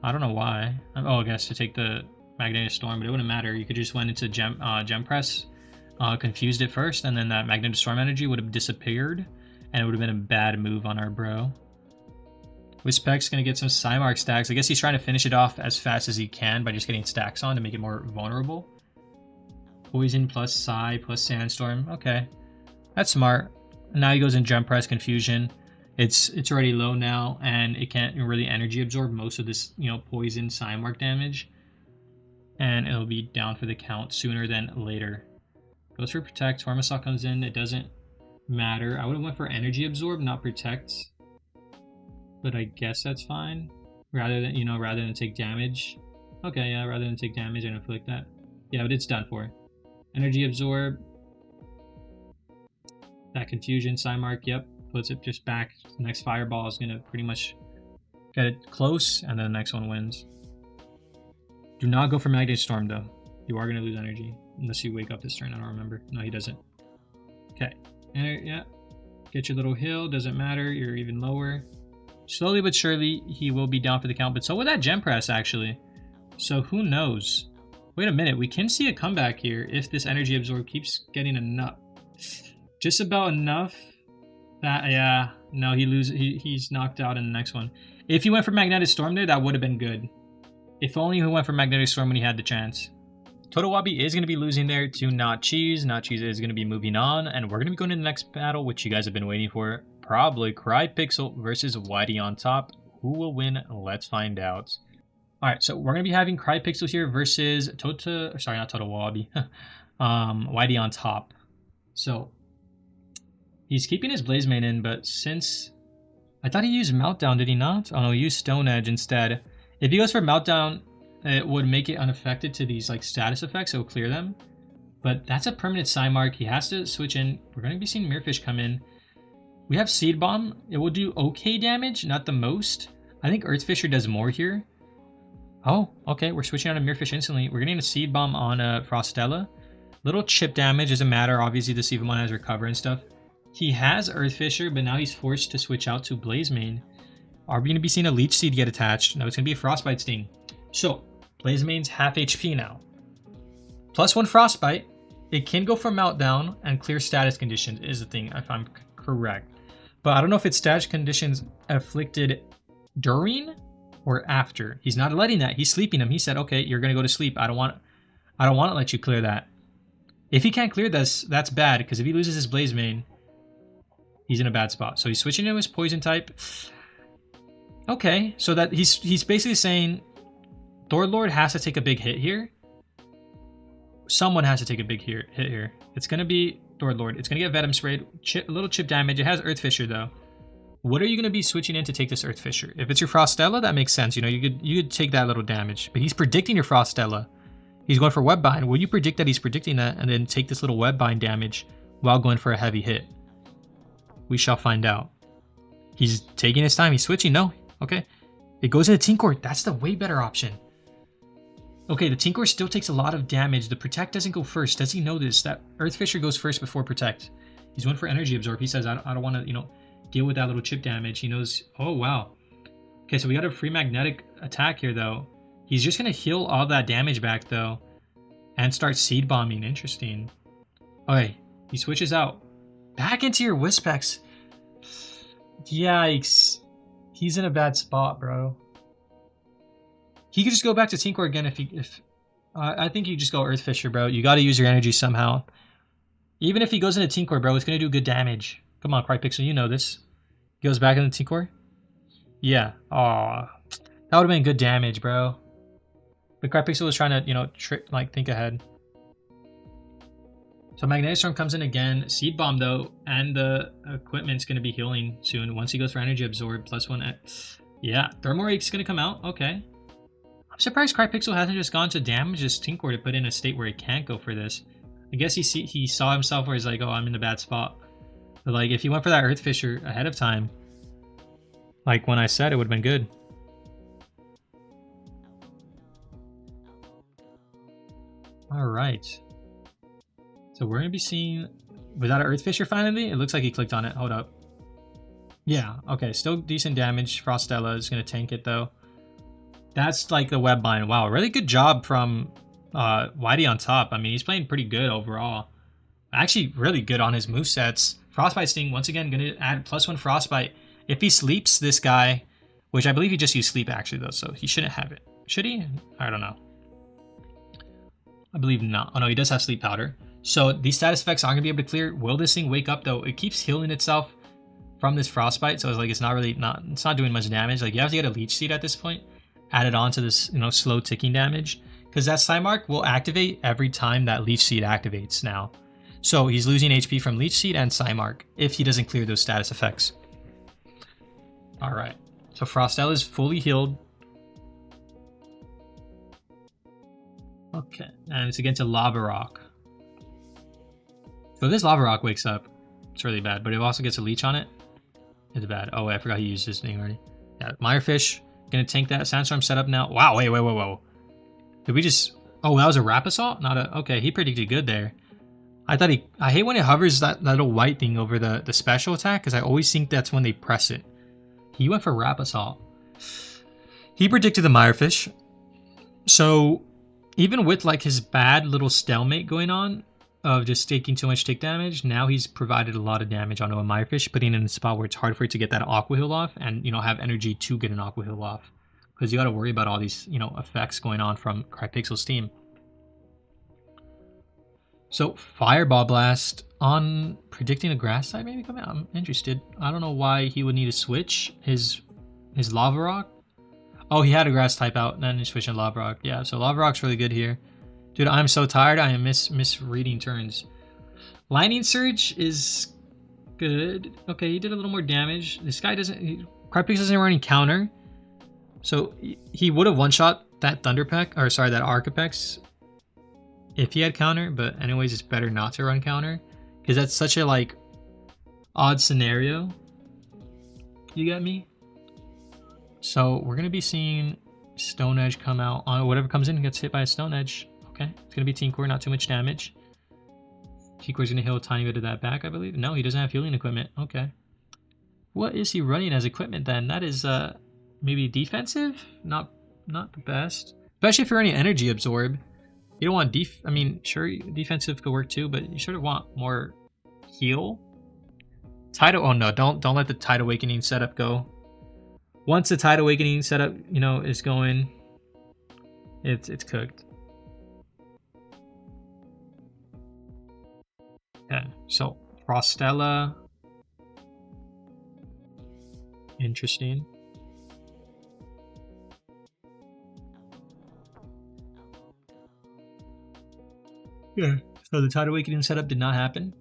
I don't know why. Oh, I guess to take the Magnetic Storm, but it wouldn't matter. You could just went into Gem Press, confused it first, and then that Magnetic Storm energy would have disappeared, and it would have been a bad move on our bro. Wispex going to get some Psymark stacks. I guess he's trying to finish it off as fast as he can by just getting stacks on to make it more vulnerable. Poison plus Psy plus Sandstorm. Okay. That's smart. Now he goes in Gem Press Confusion. It's already low now, and it can't really energy absorb most of this, poison Psymark damage. And it'll be down for the count sooner than later. Goes for Protect. Tormasaw comes in. It doesn't matter. I would have went for energy absorb, not Protect. But I guess that's fine. Rather than take damage. Okay, yeah, rather than take damage and inflict that. Yeah, but it's done for. Energy absorb. That Confusion, Psymark, yep. Puts it just back. The next Fireball is going to pretty much get it close, and then the next one wins. Do not go for Magnetic Storm, though. You are going to lose energy. Unless you wake up this turn, I don't remember. No, he doesn't. Okay. Yeah. Get your little hill, doesn't matter. You're even lower. Slowly but surely, he will be down for the count, but so will that Gem Press, actually. So who knows? Wait a minute, we can see a comeback here if this Energy Absorb keeps getting enough. Just about enough. That, yeah, no, he's knocked out in the next one. If he went for Magnetic Storm there, that would have been good. If only he went for Magnetic Storm when he had the chance. Totowabi is going to be losing there to Not Cheese. Not Cheese is going to be moving on, and we're going to be going to the next battle, which you guys have been waiting for. Probably Crypixel versus Whitey on top. Who will win? Let's find out. Alright, so we're going to be having Crypixel here versus Totowabi. Whitey on top. So, he's keeping his Blaze Main in, but since... I thought he used Meltdown, did he not? Oh no, he used Stone Edge instead. If he goes for Meltdown, it would make it unaffected to these status effects, it will clear them. But that's a permanent Psymark. He has to switch in. We're going to be seeing Mirrorfish come in. We have Seed Bomb. It will do okay damage, not the most. I think Earthfisher does more here. Oh, okay. We're switching out a Mirrorfish instantly. We're getting a Seed Bomb on Frostella. Little chip damage doesn't matter. Obviously, the Evomon has Recover and stuff. He has Earthfisher, but now he's forced to switch out to Blaze Main. Are we going to be seeing a Leech Seed get attached? No, it's going to be a Frostbite Sting. So, Blaze Main's half HP now. +1 Frostbite. It can go for Meltdown and clear status conditions is the thing, if I'm correct. But I don't know if it's status conditions afflicted during or after. He's not letting that. He's sleeping him. He said, okay, you're going to go to sleep. I don't want to let you clear that. If he can't clear this, that's bad, because if he loses his Blaze Main, he's in a bad spot. So he's switching to his Poison type. Okay, so that he's basically saying Thorlord has to take a big hit here. Someone has to take a big hit here. It's going to be Thorlord. It's going to get Venom Sprayed. A little chip damage. It has Earthfisher, though. What are you going to be switching in to take this Earthfisher? If it's your Frostella, that makes sense. You could take that little damage. But he's predicting your Frostella. He's going for Webbind. Will you predict that he's predicting that and then take this little Webbind damage while going for a heavy hit? We shall find out. He's taking his time. He's switching. No. Okay. It goes into Tinkor. That's the way better option. Okay, the Tinkor still takes a lot of damage. The Protect doesn't go first. Does he know this? That Earthfisher goes first before Protect. He's going for Energy Absorb. He says, I don't want to, deal with that little chip damage. He knows, oh, wow. Okay, so we got a free magnetic attack here, though. He's just going to heal all that damage back, though, and start Seed Bombing. Interesting. Okay, he switches out. Back into your Wispex. Yikes. He's in a bad spot, bro. He could just go back to Tinkor again if I think you just go Earth Fisher, bro. You got to use your energy somehow. Even if he goes into Tinkor, bro, it's going to do good damage. Come on, Crypixel, you know this. He goes back into Tinkor? Yeah. Aw. That would have been good damage, bro. But Crypixel was trying to, you know, think ahead. So Magnetic Storm comes in again. Seed Bomb, though, and the equipment's going to be healing soon. Once he goes for Energy Absorb, +1. Yeah, Thermorake's going to come out. Okay. I'm surprised Crypixel hasn't just gone to damage this Tinkor to put in a state where he can't go for this. I guess he saw himself where he's like, oh, I'm in a bad spot. But, like, if he went for that Earth Fisher ahead of time, like when I said, it would have been good. All right. So we're going to be seeing... Was that an Earth Fisher finally? It looks like he clicked on it. Hold up. Yeah, okay. Still decent damage. Frostella is going to tank it, though. That's like the web bind. Wow, really good job from Whitey on top. I mean, he's playing pretty good overall. Actually, really good on his movesets. Frostbite Sting, once again, going to add +1 Frostbite. If he sleeps this guy, which I believe he just used sleep actually, though, so he shouldn't have it. Should he? I don't know. I believe not. Oh, no, he does have sleep powder. So these status effects aren't going to be able to clear. Will this thing wake up, though? It keeps healing itself from this Frostbite, so it's like it's not doing much damage. Like, you have to get a Leech Seed at this point, added on to this, you know, slow ticking damage, because that Psymark will activate every time that Leech Seed activates now. So he's losing HP from Leech Seed and Psymark if he doesn't clear those status effects. All right, so Frostella is fully healed. Okay, and it's against a Lava Rock. So this Lava Rock wakes up. It's really bad, but it also gets a leech on it. It's bad. Oh, wait, I forgot he used this thing already. Yeah, Mirefish. Gonna tank that. Sandstorm set up now. Wow, wait. Did we just... Oh, that was a Rap Assault? Not a... Okay, he predicted good there. I thought he... I hate when it hovers that little white thing over the special attack, because I always think that's when they press it. He went for Rap Assault. He predicted the Mirefish. So, even with like his bad little stalemate going on, of just taking too much tick damage, now he's provided a lot of damage onto a Mirefish, putting it in a spot where it's hard for it to get that Aqua Heal off and, you know, have energy to get an Aqua Heal off. Because you got to worry about all these, you know, effects going on from Crypixel's team. So, Fireball Blast on predicting a grass type maybe coming out. I'm interested. I don't know why he would need to switch his Lava Rock. Oh, he had a grass type out, then he switched to Lava Rock. Yeah, so Lava Rock's really good here. Dude, I'm so tired. I am misreading turns. Lightning Surge is good. Okay, he did a little more damage. This guy doesn't... Crypix doesn't run any counter. So he would have one-shot that Thunderpeck, or sorry, that Arcapex if he had counter. But anyways, it's better not to run counter, because that's such a, like, odd scenario. You get me? So we're going to be seeing Stone Edge come out. Whatever comes in gets hit by a Stone Edge. Okay, it's going to be Tinkor, not too much damage. Tinkor's going to heal a tiny bit of that back, I believe. No, he doesn't have healing equipment. Okay. What is he running as equipment then? That is maybe defensive? Not the best. Especially if you're running Energy Absorb. You don't want I mean, sure, defensive could work too, but you sort of want more heal. Tide... Oh no, don't let the Tide Awakening setup go. Once the Tide Awakening setup, you know, is going, it's cooked. Okay, so Frostella. Interesting. Yeah, so the Tide Awakening setup did not happen.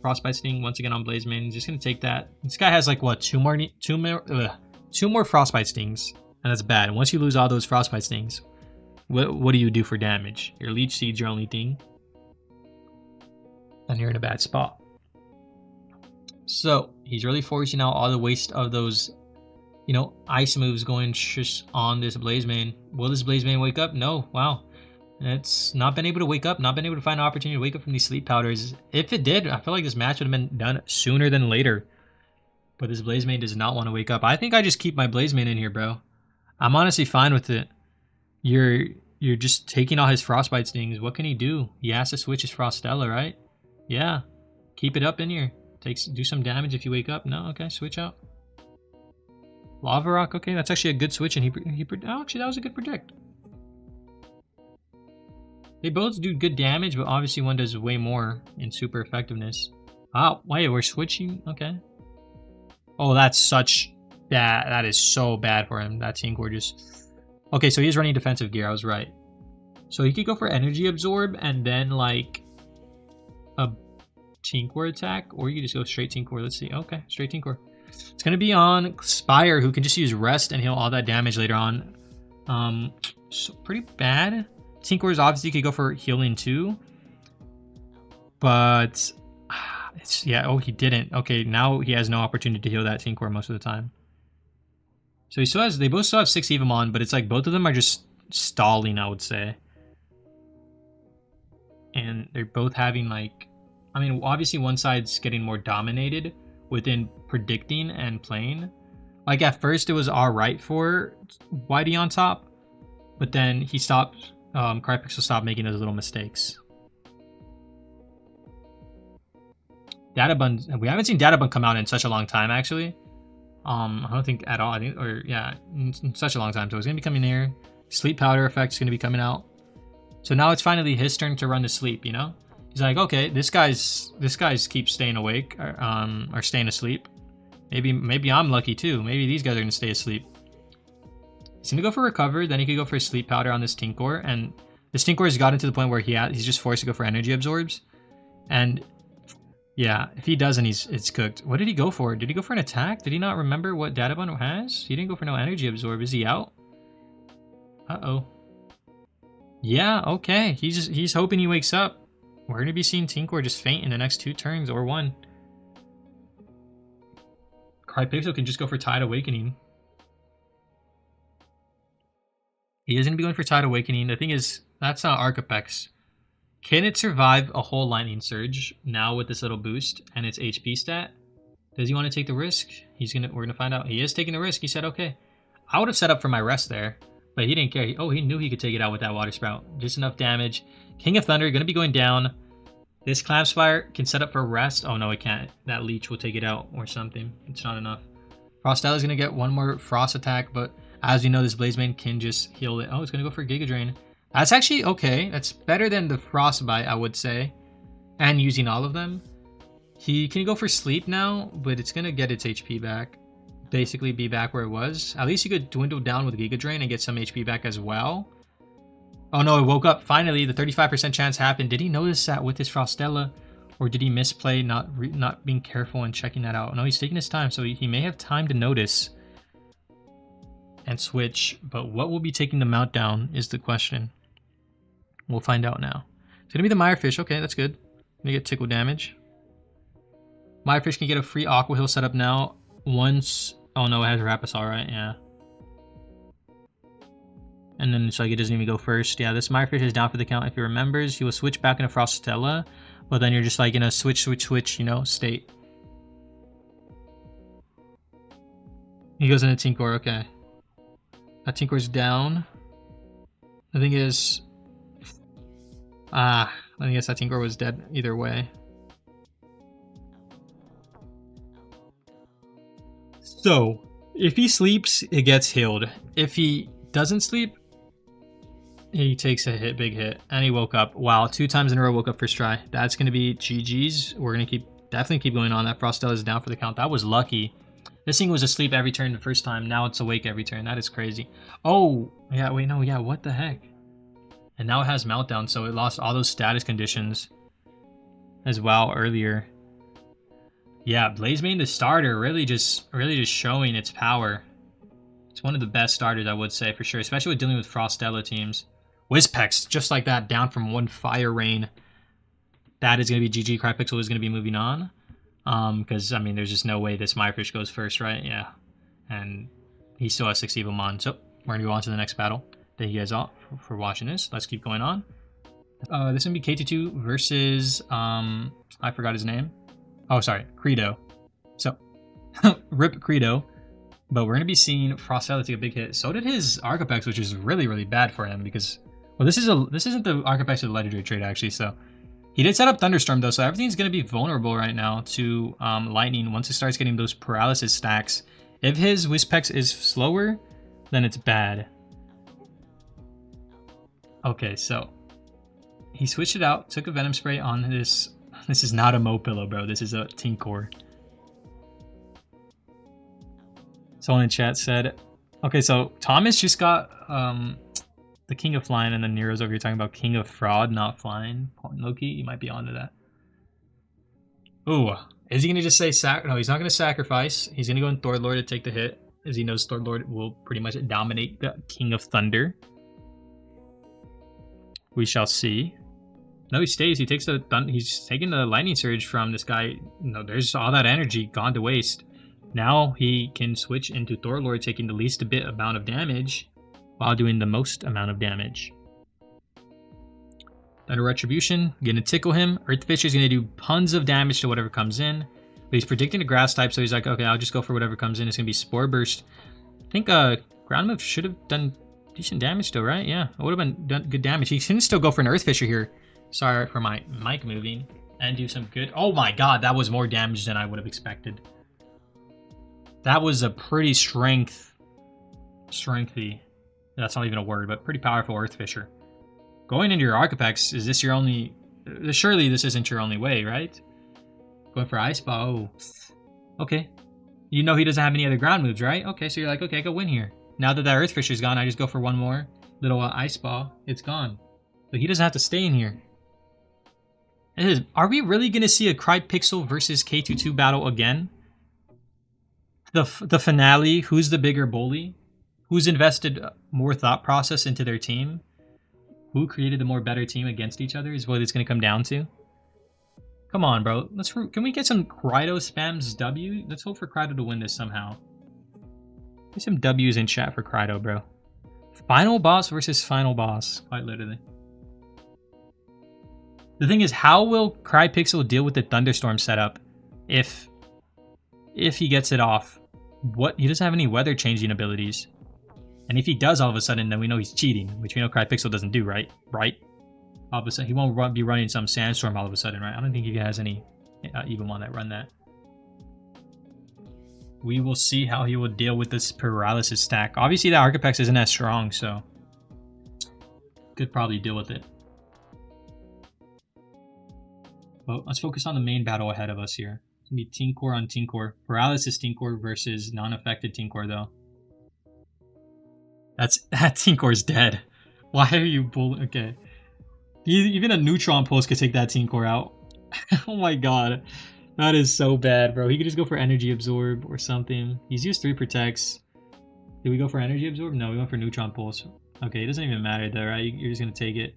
Frostbite Sting once again on Blazemane. He's just gonna take that. This guy has like what, two more Frostbite Stings, and that's bad. And once you lose all those Frostbite Stings, what do you do for damage? Your Leech Seed's your only thing, and you're in a bad spot. So he's really forcing out all the waste of those, you know, ice moves going just on this Blazemane. Will this Blazemane wake up? No. Wow. It's not been able to wake up, not been able to find an opportunity to wake up from these sleep powders. If it did, I feel like this match would have been done sooner than later. But this Blazemane does not want to wake up. I think I just keep my Blazemane in here, bro. I'm honestly fine with it. You're just taking all his Frostbite Stings. What can he do? He has to switch his Frostella, right? Yeah. Keep it up in here. Do some damage if you wake up. No? Okay, switch out. Lava Rock, okay, that's actually a good switch, and he oh, actually, that was a good predict. They both do good damage, but obviously one does way more in super effectiveness. Oh, wait, we're switching? Okay. Oh, that's such bad. That is so bad for him. That Team Gorgeous. Okay, so he's running defensive gear. I was right. So he could go for energy absorb and then like a Tinker attack, or you could just go straight Tinker. Let's see. Okay, straight Tinker. It's gonna be on Spire, who can just use rest and heal all that damage later on. So pretty bad. Tinker's obviously could go for healing too, but it's yeah. Oh, he didn't. Okay, now he has no opportunity to heal that Tinker most of the time. So he still has. They both still have 6 Evomon, but it's like both of them are just stalling, I would say. And they're both having like, I mean, obviously one side's getting more dominated within predicting and playing. Like at first it was alright for Whitey on top, but then he stopped, Arcapex will stop making those little mistakes. Databun, we haven't seen Databun come out in such a long time actually. I don't think at all, I think, or yeah, in such a long time. So it's gonna be coming here. Sleep powder effect is gonna be coming out. So now it's finally his turn to run to sleep, you know? He's like, okay, this guy's keeps staying awake, or staying asleep. Maybe I'm lucky too. Maybe these guys are gonna stay asleep. He's gonna go for recover, then he could go for sleep powder on this Tinker, and this Tinker has gotten to the point where he's just forced to go for energy absorbs. And yeah, if he doesn't, it's cooked. What did he go for? Did he go for an attack? Did he not remember what Databun has? He didn't go for no energy absorb. Is he out? Uh-oh. Yeah, okay. He's hoping he wakes up. We're going to be seeing Tinker just faint in the next 2 turns or 1. Crypixel can just go for Tide Awakening. He is going to be going for Tide Awakening. The thing is, that's not Arcapex. Can it survive a whole Lightning Surge now with this little boost and its HP stat? Does he want to take the risk? We're gonna find out. He is taking the risk. He said, okay. I would have set up for my rest there. But he didn't care. He knew he could take it out with that Water Sprout. Just enough damage. King of Thunder, going to be going down. This Clam Spire can set up for rest. Oh, no, it can't. That Leech will take it out or something. It's not enough. Frostella is going to get one more Frost attack, but as we know, this Blazebane can just heal it. Oh, it's going to go for Giga Drain. That's actually okay. That's better than the Frostbite, I would say. And using all of them. He can go for Sleep now, but it's going to get its HP back. Basically be back where it was. At least you could dwindle down with Giga Drain and get some HP back as well. Oh no, it woke up. Finally, the 35% chance happened. Did he notice that with his Frostella? Or did he misplay not being careful and checking that out? No, he's taking his time, so he may have time to notice and switch. But what will be taking the mount down is the question. We'll find out now. It's going to be the Mirefish. Okay, that's good. Gonna get tickle damage. Mirefish can get a free Aqua Hill setup now. Once... Oh no, it has Rapisol, right? Yeah. And then it's like it doesn't even go first. Yeah, this Mirefish is down for the count. If he remembers, he will switch back into Frostella. But then you're just like in a switch, you know, state. He goes into Tinker, okay. That Tinker's down. The thing is... I guess that Tinker was dead either way. So, if he sleeps, it gets healed. If he doesn't sleep, he takes a big hit. And he woke up. Wow, 2 times in a row woke up first try. That's going to be GG's. We're going to definitely keep going on. That Frostella is down for the count. That was lucky. This thing was asleep every turn the first time. Now it's awake every turn. That is crazy. Oh, yeah, wait, no, yeah, what the heck? And now it has Meltdown, so it lost all those status conditions as well earlier. Yeah, Blazebane, the starter, really just showing its power. It's one of the best starters, I would say, for sure, especially with dealing with Frostella teams. Whispex, just like that, down from 1 Fire Rain. That is going to be GG. Crypixel is going to be moving on. Because, I mean, there's just no way this Mirefish goes first, right? Yeah. And he still has 6 Evomon. So, we're going to go on to the next battle. Thank you guys all for watching this. Let's keep going on. This is going to be KT2 versus, I forgot his name. Oh, sorry, Credo. So, rip Credo. But we're going to be seeing Frostella take a big hit. So did his Arcapex, which is really, really bad for him because, well, this isn't the Arcapex of the legendary trait actually. So he did set up Thunderstorm though, so everything's going to be vulnerable right now to Lightning once it starts getting those paralysis stacks. If his Whispex is slower, then it's bad. Okay, so He switched it out, took a Venom Spray on this. This is not a Mopillow, bro. This is a Tinkor. Someone in chat said, okay, so Thomas just got the King of Flying, and then Nero's over here talking about King of Fraud, not Flying. Loki, you might be onto that. Ooh, is he going to just say no, he's not going to sacrifice. He's going to go in Thor Lord to take the hit, as he knows Thor Lord will pretty much dominate the King of Thunder. We shall see. No, he stays. He takes he's taking the Lightning Surge from this guy. No, there's all that energy gone to waste. Now he can switch into Thor Lord, taking the least amount of damage while doing the most amount of damage. Thunder Retribution, gonna tickle him. Earth Fisher's gonna do tons of damage to whatever comes in. But he's predicting a grass type, so he's like, okay, I'll just go for whatever comes in. It's gonna be Spore Burst. I think Ground Move should have done decent damage still, right? Yeah, it would have been done good damage. He can still go for an Earth Fisher here. Sorry for my mic moving. And do some good. Oh my god, that was more damage than I would have expected. That was a pretty strengthy. That's not even a word, but pretty powerful Earth Fisher. Going into your Arcapex, is this your only... Surely this isn't your only way, right? Going for Ice Ball. Oh. Okay. You know he doesn't have any other ground moves, right? Okay, so you're like, okay, I can win here. Now that Earth Fisher's gone, I just go for one more little Ice Ball. It's gone. But he doesn't have to stay in here. Are we really going to see a Crypixel versus K22 battle again? The finale, who's the bigger bully? Who's invested more thought process into their team? Who created the more better team against each other is what it's going to come down to. Come on, bro. Can we get some Krydo spams W? Let's hope for Krydo to win this somehow. Get some W's in chat for Krydo, bro. Final boss versus final boss. Quite literally. The thing is, how will Crypixel deal with the Thunderstorm setup if he gets it off? He doesn't have any weather changing abilities. And if he does all of a sudden, then we know he's cheating, which we know Crypixel doesn't do, right? All of a sudden, he won't be running some Sandstorm all of a sudden, right? I don't think he has any Evomon that run that. We will see how he will deal with this Paralysis stack. Obviously, that Arcapex isn't as strong, so could probably deal with it. Well, let's focus on the main battle ahead of us here. It's going to be Tinkor on Tinkor. Paralysis Tinkor versus non-affected Tinkor, though. That Tinkor's dead. Why are you bullying? Okay. Even a Neutron Pulse could take that Tinkor out. Oh my god. That is so bad, bro. He could just go for Energy Absorb or something. He's used 3 Protects. Did we go for Energy Absorb? No, we went for Neutron Pulse. Okay, it doesn't even matter though, right? You're just going to take it.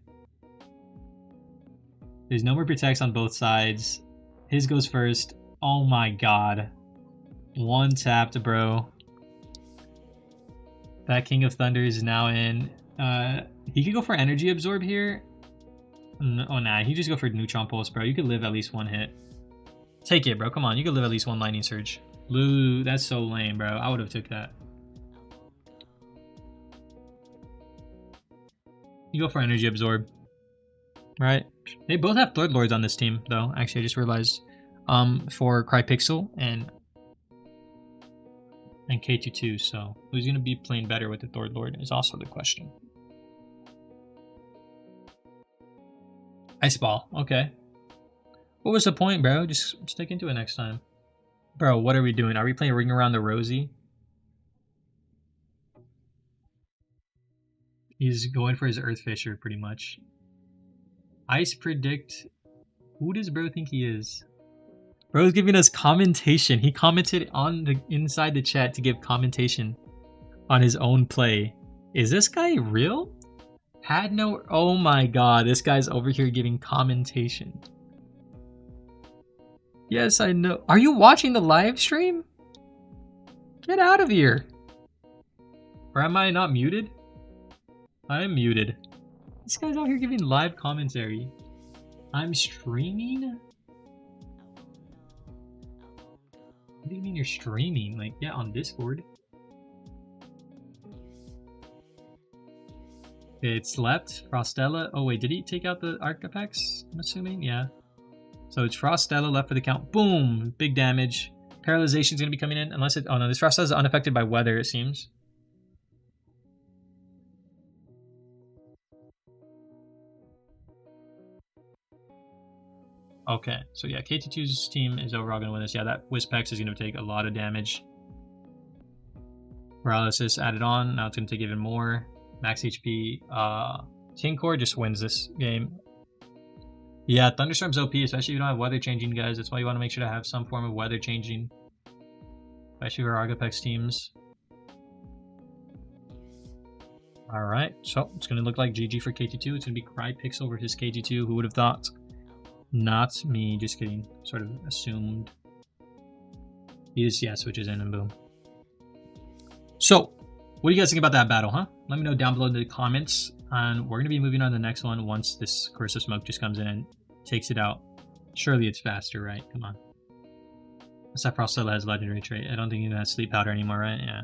There's no more Protects on both sides. His goes first. Oh my god. One tapped, bro. That King of Thunder is now in. He could go for Energy Absorb here. Oh, nah. He just go for Neutron Pulse, bro. You could live at least one hit. Take it, bro. Come on. You could live at least one Lightning Surge. Blue, that's so lame, bro. I would have took that. You go for Energy Absorb. Right? They both have Third Lords on this team, though. Actually, I just realized. For Crypixel and K22, so who's going to be playing better with the Third Lord is also the question. Ice Ball, okay. What was the point, bro? Just stick into it next time. Bro, what are we doing? Are we playing Ring Around the Rosie? He's going for his Earth Fisher, pretty much. Ice Predict. Who does bro think he is? Bro's giving us commentation. He commented on inside the chat to give commentation on his own play. Is this guy real? Had no... Oh my god, this guy's over here giving commentation. Yes, I know. Are you watching the live stream? Get out of here. Or am I not muted? I am muted. This guy's out here giving live commentary. I'm streaming? What do you mean you're streaming? Like, yeah, on Discord. Okay, it's left. Frostella. Oh, wait, did he take out the Arcapex? I'm assuming? Yeah. So it's Frostella left for the count. Boom! Big damage. Paralyzation's gonna be coming in. Unless it... Oh, no, this Frostella is unaffected by weather, it seems. Okay, so yeah, KT2's team is overall going to win this. Yeah, that Wispex is going to take a lot of damage. Paralysis added on. Now it's going to take even more. Max HP. Tinkor just wins this game. Yeah, Thunderstorm's OP, especially if you don't have weather changing, guys. That's why you want to make sure to have some form of weather changing. Especially for Arcapex teams. Alright, so it's going to look like GG for KT2. It's going to be Crypixel versus KT2. Who would have thought? Not me, just kidding. Sort of assumed. He just, yeah, switches in and boom. So, what do you guys think about that battle, huh? Let me know down below in the comments. And we're going to be moving on to the next one once this Curse of Smoke just comes in and takes it out. Surely it's faster, right? Come on. Unless that Frostella has legendary trait. I don't think he has Sleep Powder anymore, right? Yeah.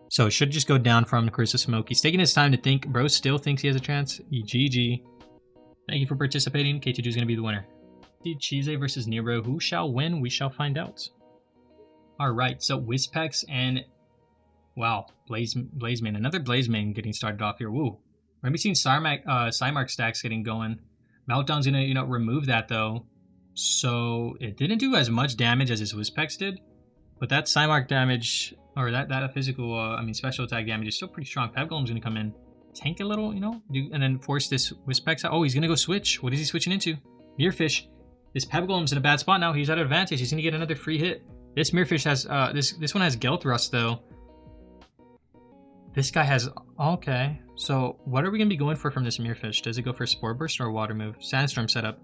So it should just go down from Curse of Smoke. He's taking his time to think. Bro still thinks he has a chance. GG. Thank you for participating. KT2 is going to be the winner. Cheese versus Nero. Who shall win? We shall find out. Alright, so Wispex and... Wow, Blazeman. Another Blazeman getting started off here. Woo. We're going to be seeing Psymark stacks getting going. Meltdown's going to, remove that, though. So it didn't do as much damage as his Wispex did. But that Psymark damage, or that physical, special attack damage is still pretty strong. Pebgolem's going to come in, tank a little, and then force this Wispex out. Oh, he's going to go switch. What is he switching into? Mirrorfish. This Pebgolem's in a bad spot now. He's at advantage. He's going to get another free hit. This Mirrorfish has, this one has Gale Thrust, though. This guy has... Okay. So, what are we going to be going for from this Mirrorfish? Does it go for Spore Burst or Water Move? Sandstorm setup.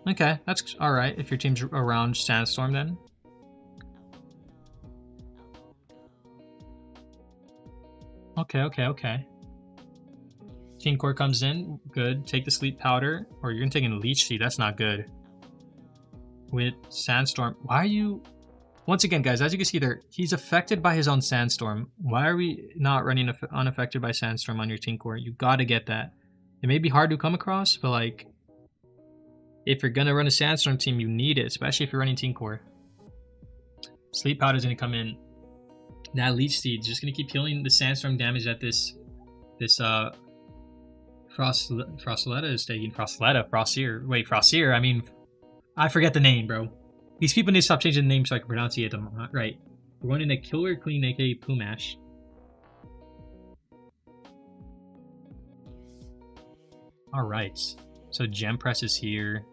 Okay, that's alright if your team's around Sandstorm then. Okay. Tinkor comes in. Good. Take the Sleep Powder. Or you're going to take a Leech Seed. That's not good. With Sandstorm. Why are you... Once again, guys, as you can see there, he's affected by his own Sandstorm. Why are we not running unaffected by Sandstorm on your Tinkor? You gotta get that. It may be hard to come across, but like, if you're gonna run a Sandstorm team, you need it, especially if you're running Tinkor. Sleep Powder is gonna come in. That Leech Seed is just gonna keep healing the Sandstorm damage that this Frostella is taking. Frostseer. Wait, Frostseer. I forget the name, bro. These people need to stop changing the name so I can pronounce them right. We're going into Killer Queen, aka Pumash. Alright. So Gem Press is here.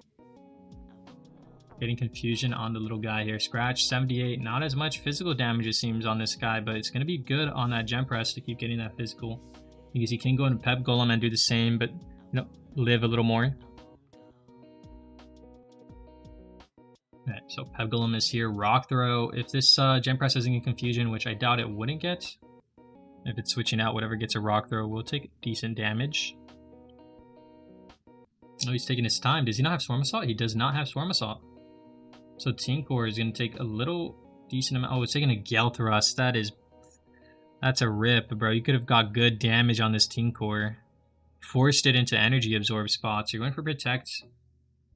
Getting confusion on the little guy here. Scratch, 78. Not as much physical damage it seems on this guy, but it's going to be good on that Gem Press to keep getting that physical. Because he can go into Pep Golem and do the same, but live a little more. Okay, so Pebgolem is here. Rock Throw. If this Gem Press isn't in confusion, which I doubt it wouldn't get. If it's switching out, whatever gets a Rock Throw will take decent damage. Oh, he's taking his time. Does he not have Swarm Assault? He does not have Swarm Assault. So Tinkor is going to take a little decent amount. Oh, it's taking a Gale Thrust. That's a rip, bro. You could have got good damage on this Tinkor. Forced it into Energy Absorb spots. You're going for Protect.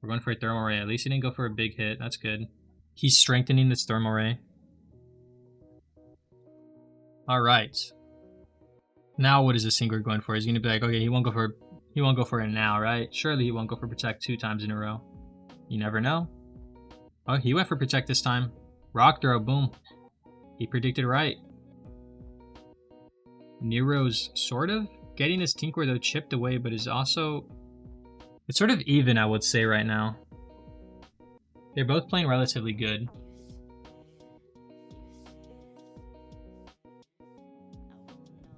We're going for a Thermal Ray. At least he didn't go for a big hit. That's good. He's strengthening this Thermal Ray. Alright. Now what is this Singer going for? He's going to be like, okay, he won't go for it now, right? Surely he won't go for Protect 2 times in a row. You never know. Oh, he went for Protect this time. Rock Throw, boom. He predicted right. Nero's sort of getting his Tinkor though chipped away, but is also... It's sort of even, I would say, right now. They're both playing relatively good.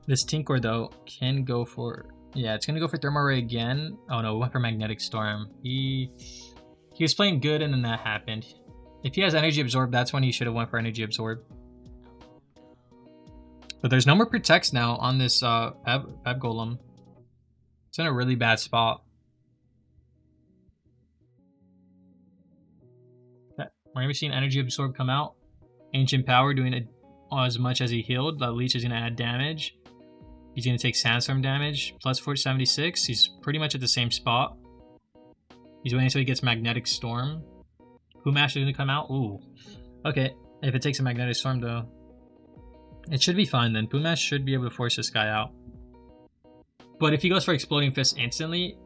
This Tinkor, though, can go for... Yeah, it's going to go for Thermal Ray again. Oh, no, it went for Magnetic Storm. He was playing good, and then that happened. If he has Energy Absorb, that's when he should have went for Energy Absorb. But there's no more Protects now on this Pebgolem. It's in a really bad spot. We're going to be seeing Energy Absorb come out. Ancient Power doing as much as he healed. The Leech is going to add damage. He's going to take Sandstorm damage. Plus 476. He's pretty much at the same spot. He's waiting until he gets Magnetic Storm. Pumash is going to come out. Ooh. Okay. If it takes a Magnetic Storm, though, it should be fine then. Pumash should be able to force this guy out. But if he goes for Exploding Fist instantly,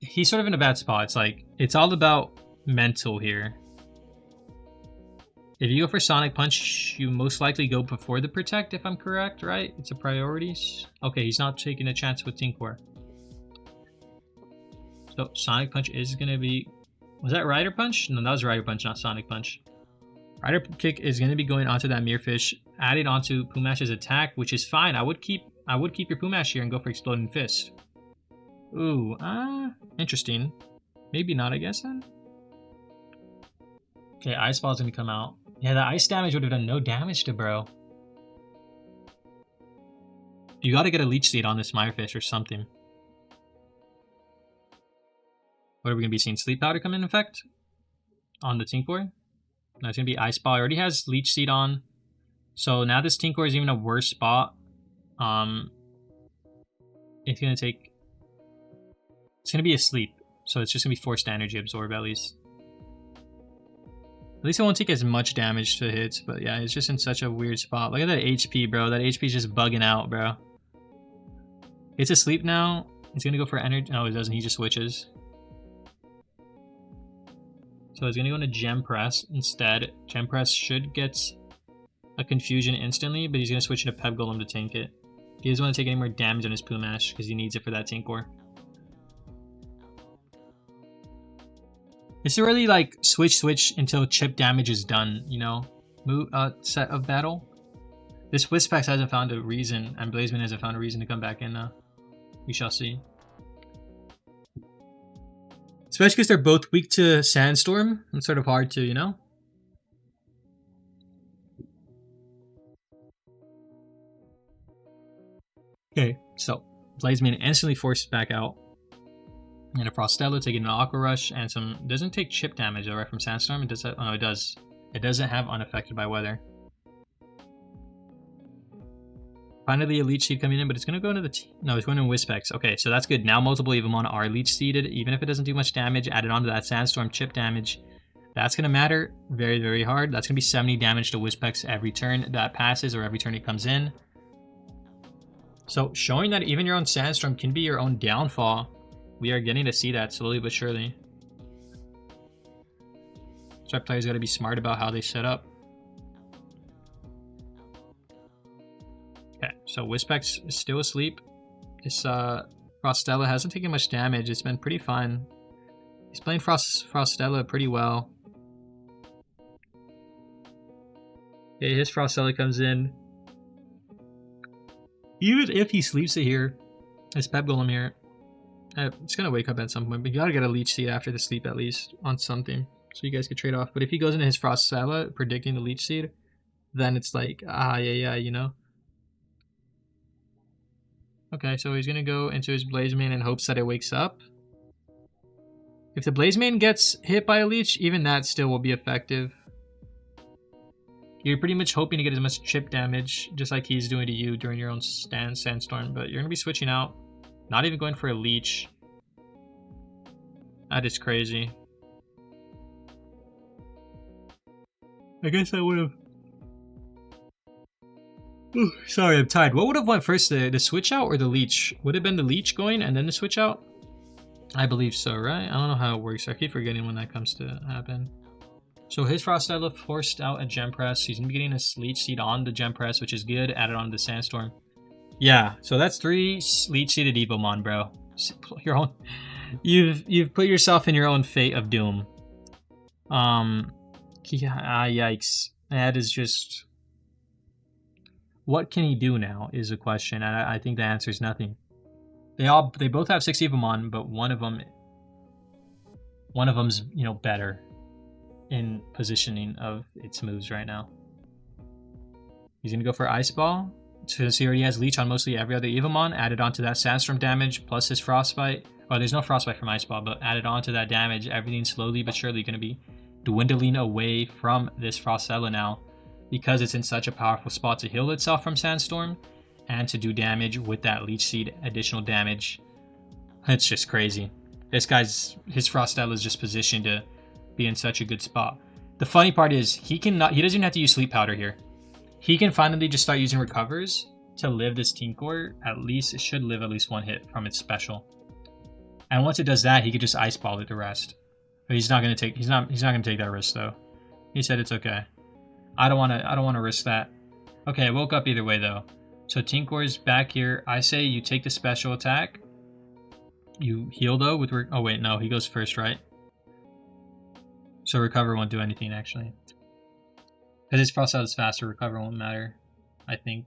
he's sort of in a bad spot. It's like, it's all about mental here. If you go for Sonic Punch, you most likely go before the Protect, if I'm correct, right? It's a priorities. Okay, he's not taking a chance with Tinker. So Sonic Punch is going to be... Was that Rider Punch? No, that was Rider Punch, not Sonic Punch. Rider Kick is going to be going onto that Mirrorfish, added onto Pumash's attack, which is fine. I would keep your Pumash here and go for Exploding Fist. Ooh, interesting. Maybe not, I guess, then? Okay, Ice Ball's going to come out. Yeah, the ice damage would have done no damage to bro. You got to get a Leech Seed on this Mirrorfish or something. What are we going to be seeing? Sleep Powder come in effect? On the Tinker? No, it's going to be Ice Ball. It already has Leech Seed on. So now this Tinker is even a worse spot. It's going to take... It's going to be asleep. So it's just going to be Forced Energy Absorb at least. At least it won't take as much damage to hits, but yeah, it's just in such a weird spot. Look at that HP, bro. That HP is just bugging out, bro. It's asleep now. It's gonna go for energy. No, it doesn't. He just switches. So it's gonna go into Gem Press instead. Gem Press should get a Confusion instantly, but he's gonna switch into Pep Golem to tank it. He doesn't want to take any more damage on his Pumash because he needs it for that Tinker. It's really like switch until chip damage is done, you know? Move set of battle. This Wispex hasn't found a reason, and Blazeman hasn't found a reason to come back in. We shall see. Especially because they're both weak to Sandstorm. It's sort of hard to, you know? Okay, so Blazeman instantly forced back out. And a Frostella taking an Aqua Rush and some... Doesn't take chip damage though, right, from Sandstorm? It does have, oh no, it does. It doesn't have Unaffected by Weather. Finally a Leech Seed coming in, but it's going to go into the... No, it's going to Wispex. Okay, so that's good. Now multiple Evomon are Leech Seeded. Even if it doesn't do much damage, added onto that Sandstorm chip damage. That's going to matter very, very hard. That's going to be 70 damage to Wispex every turn that passes or every turn it comes in. So showing that even your own Sandstorm can be your own downfall. We are getting to see that slowly but surely. So our players got to be smart about how they set up. Okay, so Wispex is still asleep. This Frostella hasn't taken much damage. It's been pretty fine. He's playing Frostella pretty well. Okay, his Frostella comes in. Even if he sleeps it here, his Pep Golem here, it's going to wake up at some point, but you got to get a Leech Seed after the sleep at least on something. So you guys could trade off. But if he goes into his Frostella predicting the Leech Seed, then it's like, yeah, you know. Okay, so he's going to go into his Blazeman in hopes that it wakes up. If the Blazeman gets hit by a Leech, even that still will be effective. You're pretty much hoping to get as much chip damage, just like he's doing to you during your own Sandstorm, but you're going to be switching out. Not even going for a Leech. That is crazy. I guess I would have... Ooh, sorry, I'm tired. What would have went first, the switch out or the Leech? Would it have been the Leech going and then the switch out? I believe so, right? I don't know how it works. I keep forgetting when that comes to happen. So his Frostella forced out a Gem Press. He's going to be getting a Leech Seed on the Gem Press, which is good. Added on to the Sandstorm. Yeah, so that's 3 Leech Seeded Evomon, bro. Your own, you've put yourself in your own fate of doom. Yikes. That is just... What can he do now is a question, and I think the answer is nothing. They both have 6 Evomon, but one of them's, you know, better in positioning of its moves right now. He's gonna go for Ice Ball. Since he already has Leech on mostly every other Evomon, added onto that Sandstorm damage plus his Frostbite. Oh, there's no Frostbite from Ice Ball, but added onto that damage, everything's slowly but surely going to be dwindling away from this Frostella now, because it's in such a powerful spot to heal itself from Sandstorm and to do damage with that Leech Seed additional damage. It's just crazy. His Frostella is just positioned to be in such a good spot. The funny part is he doesn't even have to use Sleep Powder here. He can finally just start using Recovers to live this Tinker. At least it should live at least one hit from its special. And once it does that, he could just ice ball it the rest. But he's not gonna take that risk though. He said it's okay. I don't wanna risk that. Okay, I woke up either way though. So Tinkor's back here. I say you take the special attack. You heal though with oh wait, no, he goes first, right? So recover won't do anything actually. Because his frost out is faster, recover won't matter, I think.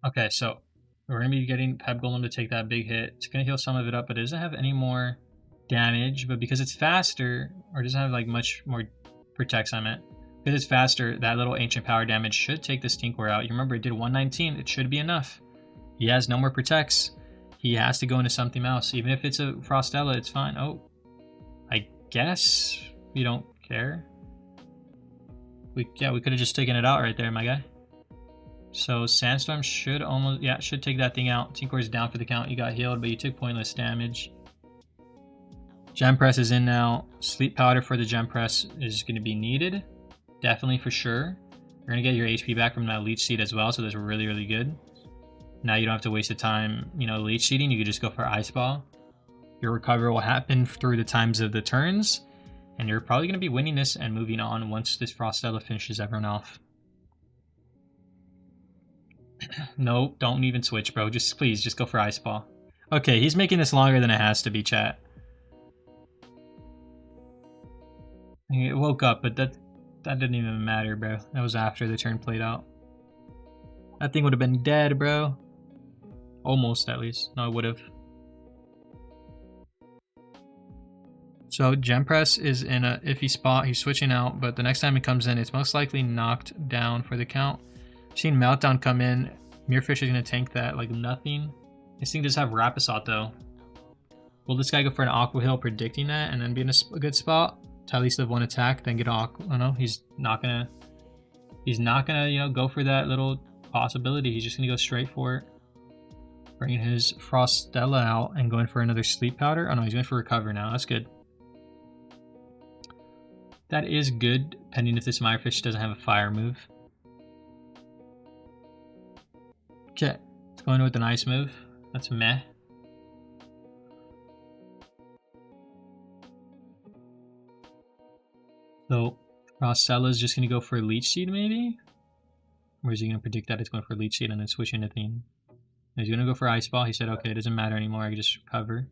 Okay, so we're going to be getting Pep Golem to take that big hit. It's going to heal some of it up, but it doesn't have any more damage. But because it's faster, or doesn't have like much more protects, I meant. Because it's faster, that little Ancient Power damage should take this Tinker out. You remember it did 119, it should be enough. He has no more protects. He has to go into something else. Even if it's a Frostella, it's fine. Oh, I guess we don't care. We could have just taken it out right there, my guy. So Sandstorm should almost, yeah, should take that thing out. Tinker's down for the count. You got healed, but you took pointless damage. Gem Press is in now. Sleep Powder for the Gem Press is going to be needed. Definitely for sure. You're going to get your HP back from that Leech Seed as well, so that's really, really good. Now you don't have to waste the time, you know, Leech Seeding. You can just go for Ice Ball. Your recovery will happen through the times of the turns, and you're probably going to be winning this and moving on once this Frostella finishes everyone off. No, don't even switch, bro. Just please, just go for Ice Ball. Okay, he's making this longer than it has to be, chat. He woke up, but that didn't even matter, bro. That was after the turn played out. That thing would have been dead, bro. Almost, at least. No, it would have. So Gem Press is in a iffy spot. He's switching out, but the next time he comes in, it's most likely knocked down for the count. I've seen Meltdown come in. Mirrorfish is going to tank that like nothing. This thing does have Rapisot though. Will this guy go for an Aqua Hill predicting that and then be in a good spot to at least have one attack, then get Aqua? Oh no, he's not gonna, you know, go for that little possibility. He's just gonna go straight for it. Bringing his Frostella out and going for another Sleep Powder. Oh no, he's going for Recover now. That's good. That is good, pending if this Mirrorfish doesn't have a fire move. Okay, it's going with an ice move. That's meh. So Frostella is just going to go for a Leech Seed maybe? Or is he going to predict that it's going for a Leech Seed and then switch into theme? He's going to go for Ice Ball. He said, okay, it doesn't matter anymore. I can just recover.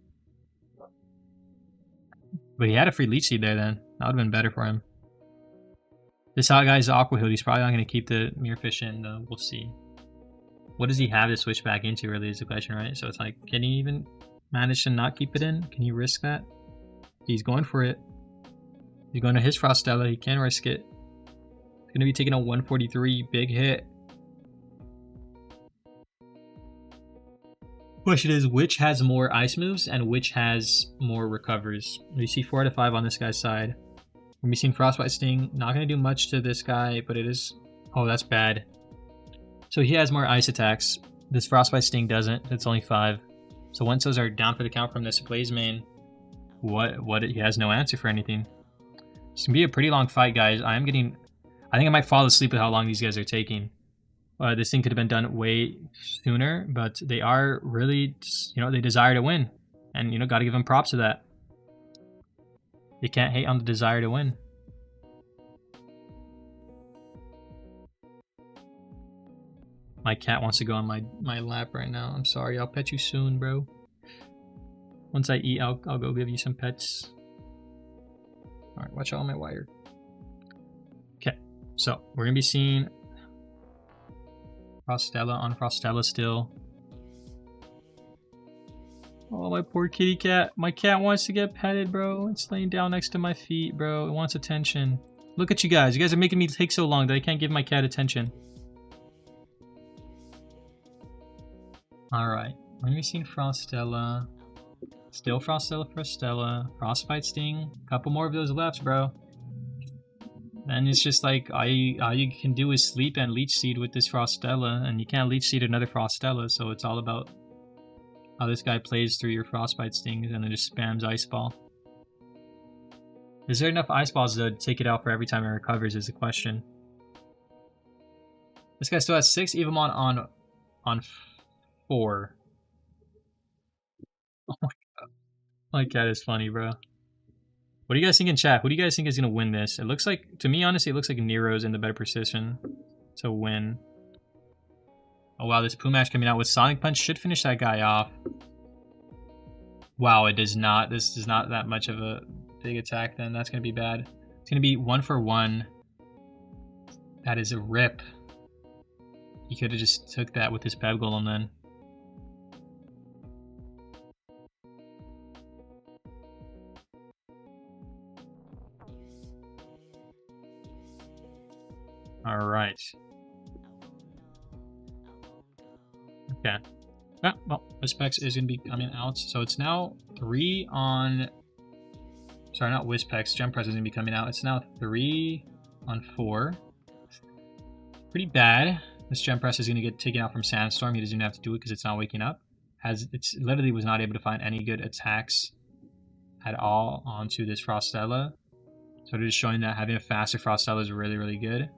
But he had a free Leech Seed there then. That would have been better for him. This guy's Aqua Hill. He's probably not going to keep the Mirrorfish in though. We'll see. What does he have to switch back into really is the question, right? So it's like, can he even manage to not keep it in? Can he risk that? He's going for it. He's going to his Frostella. He can risk it. He's going to be taking a 143 big hit. Question is, which has more ice moves and which has more recovers? We see 4 out of 5 on this guy's side. We're missing Frostbite Sting. Not going to do much to this guy, but it is... Oh, that's bad. So he has more ice attacks. This Frostbite Sting doesn't. It's only 5. So once those are down for the count from this Blaze main, he has no answer for anything. It's going to be a pretty long fight, guys. I think I might fall asleep with how long these guys are taking. This thing could have been done way sooner, but they are really, you know, they desire to win. And, you know, got to give them props to that. You can't hate on the desire to win. My cat wants to go on my lap right now. I'm sorry. I'll pet you soon, bro. Once I eat, I'll go give you some pets. Alright, watch out on my wire. Okay, so we're going to be seeing Frostella on Frostella still. Oh, my poor kitty cat. My cat wants to get petted, bro. It's laying down next to my feet, bro. It wants attention. Look at you guys. You guys are making me take so long that I can't give my cat attention. Alright, we're going to be seeing Frostella. Still Frostella. Frostbite Sting. A couple more of those left, bro. Then it's just like, all you can do is sleep and Leech Seed with this Frostella, and you can't Leech Seed another Frostella, so it's all about how this guy plays through your Frostbite Stings and then just spams Ice Ball. Is there enough Ice Balls, though, to take it out for every time it recovers is the question. This guy still has 6 Evomon on on 4. Oh my cat is funny, bro. What do you guys think in chat? Who do you guys think is going to win this? It looks like, to me, honestly, it looks like Nero's in the better position to win. Oh, wow, this Pumash coming out with Sonic Punch should finish that guy off. Wow, it does not. This is not that much of a big attack then. That's going to be bad. It's going to be 1 for 1. That is a rip. He could have just took that with his Beb Golem then. Alright. Okay. Ah, well, Wispex is going to be coming out. So it's now 3 on... Sorry, not Wispex. Gem Press is going to be coming out. It's now 3 on 4. Pretty bad. This Gem Press is going to get taken out from Sandstorm. He doesn't even have to do it because it's not waking up. It's literally was not able to find any good attacks at all onto this Frostella. So it is showing that having a faster Frostella is really, really good.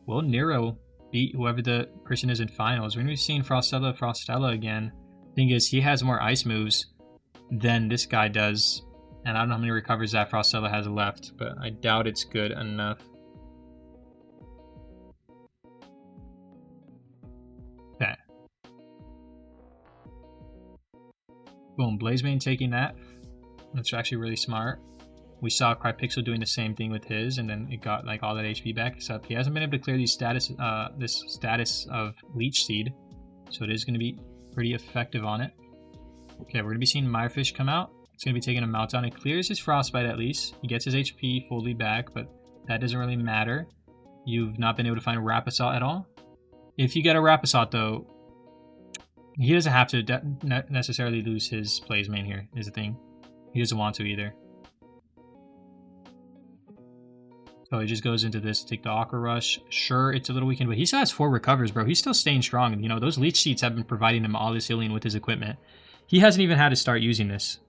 Will Nero beat whoever the person is in finals? We're going to be seeing Frostella again. Thing is, he has more ice moves than this guy does. And I don't know how many recovers that Frostella has left, but I doubt it's good enough. Okay. Boom, Blazebane taking that. That's actually really smart. We saw Crypixel doing the same thing with his, and then it got like all that HP back. Except he hasn't been able to clear these this status of Leech Seed, so it is going to be pretty effective on it. Okay, we're going to be seeing Mirefish come out. It's going to be taking a meltdown. It clears his Frostbite at least. He gets his HP fully back, but that doesn't really matter. You've not been able to find a Rapisot at all. If you get a Rapisot, though, he doesn't have to necessarily lose his Blazemane here, is the thing. He doesn't want to either. So he just goes into this, take the Aqua Rush. Sure, it's a little weakened, but he still has 4 recovers, bro. He's still staying strong. You know, those Leech Seeds have been providing him all this healing with his equipment. He hasn't even had to start using this.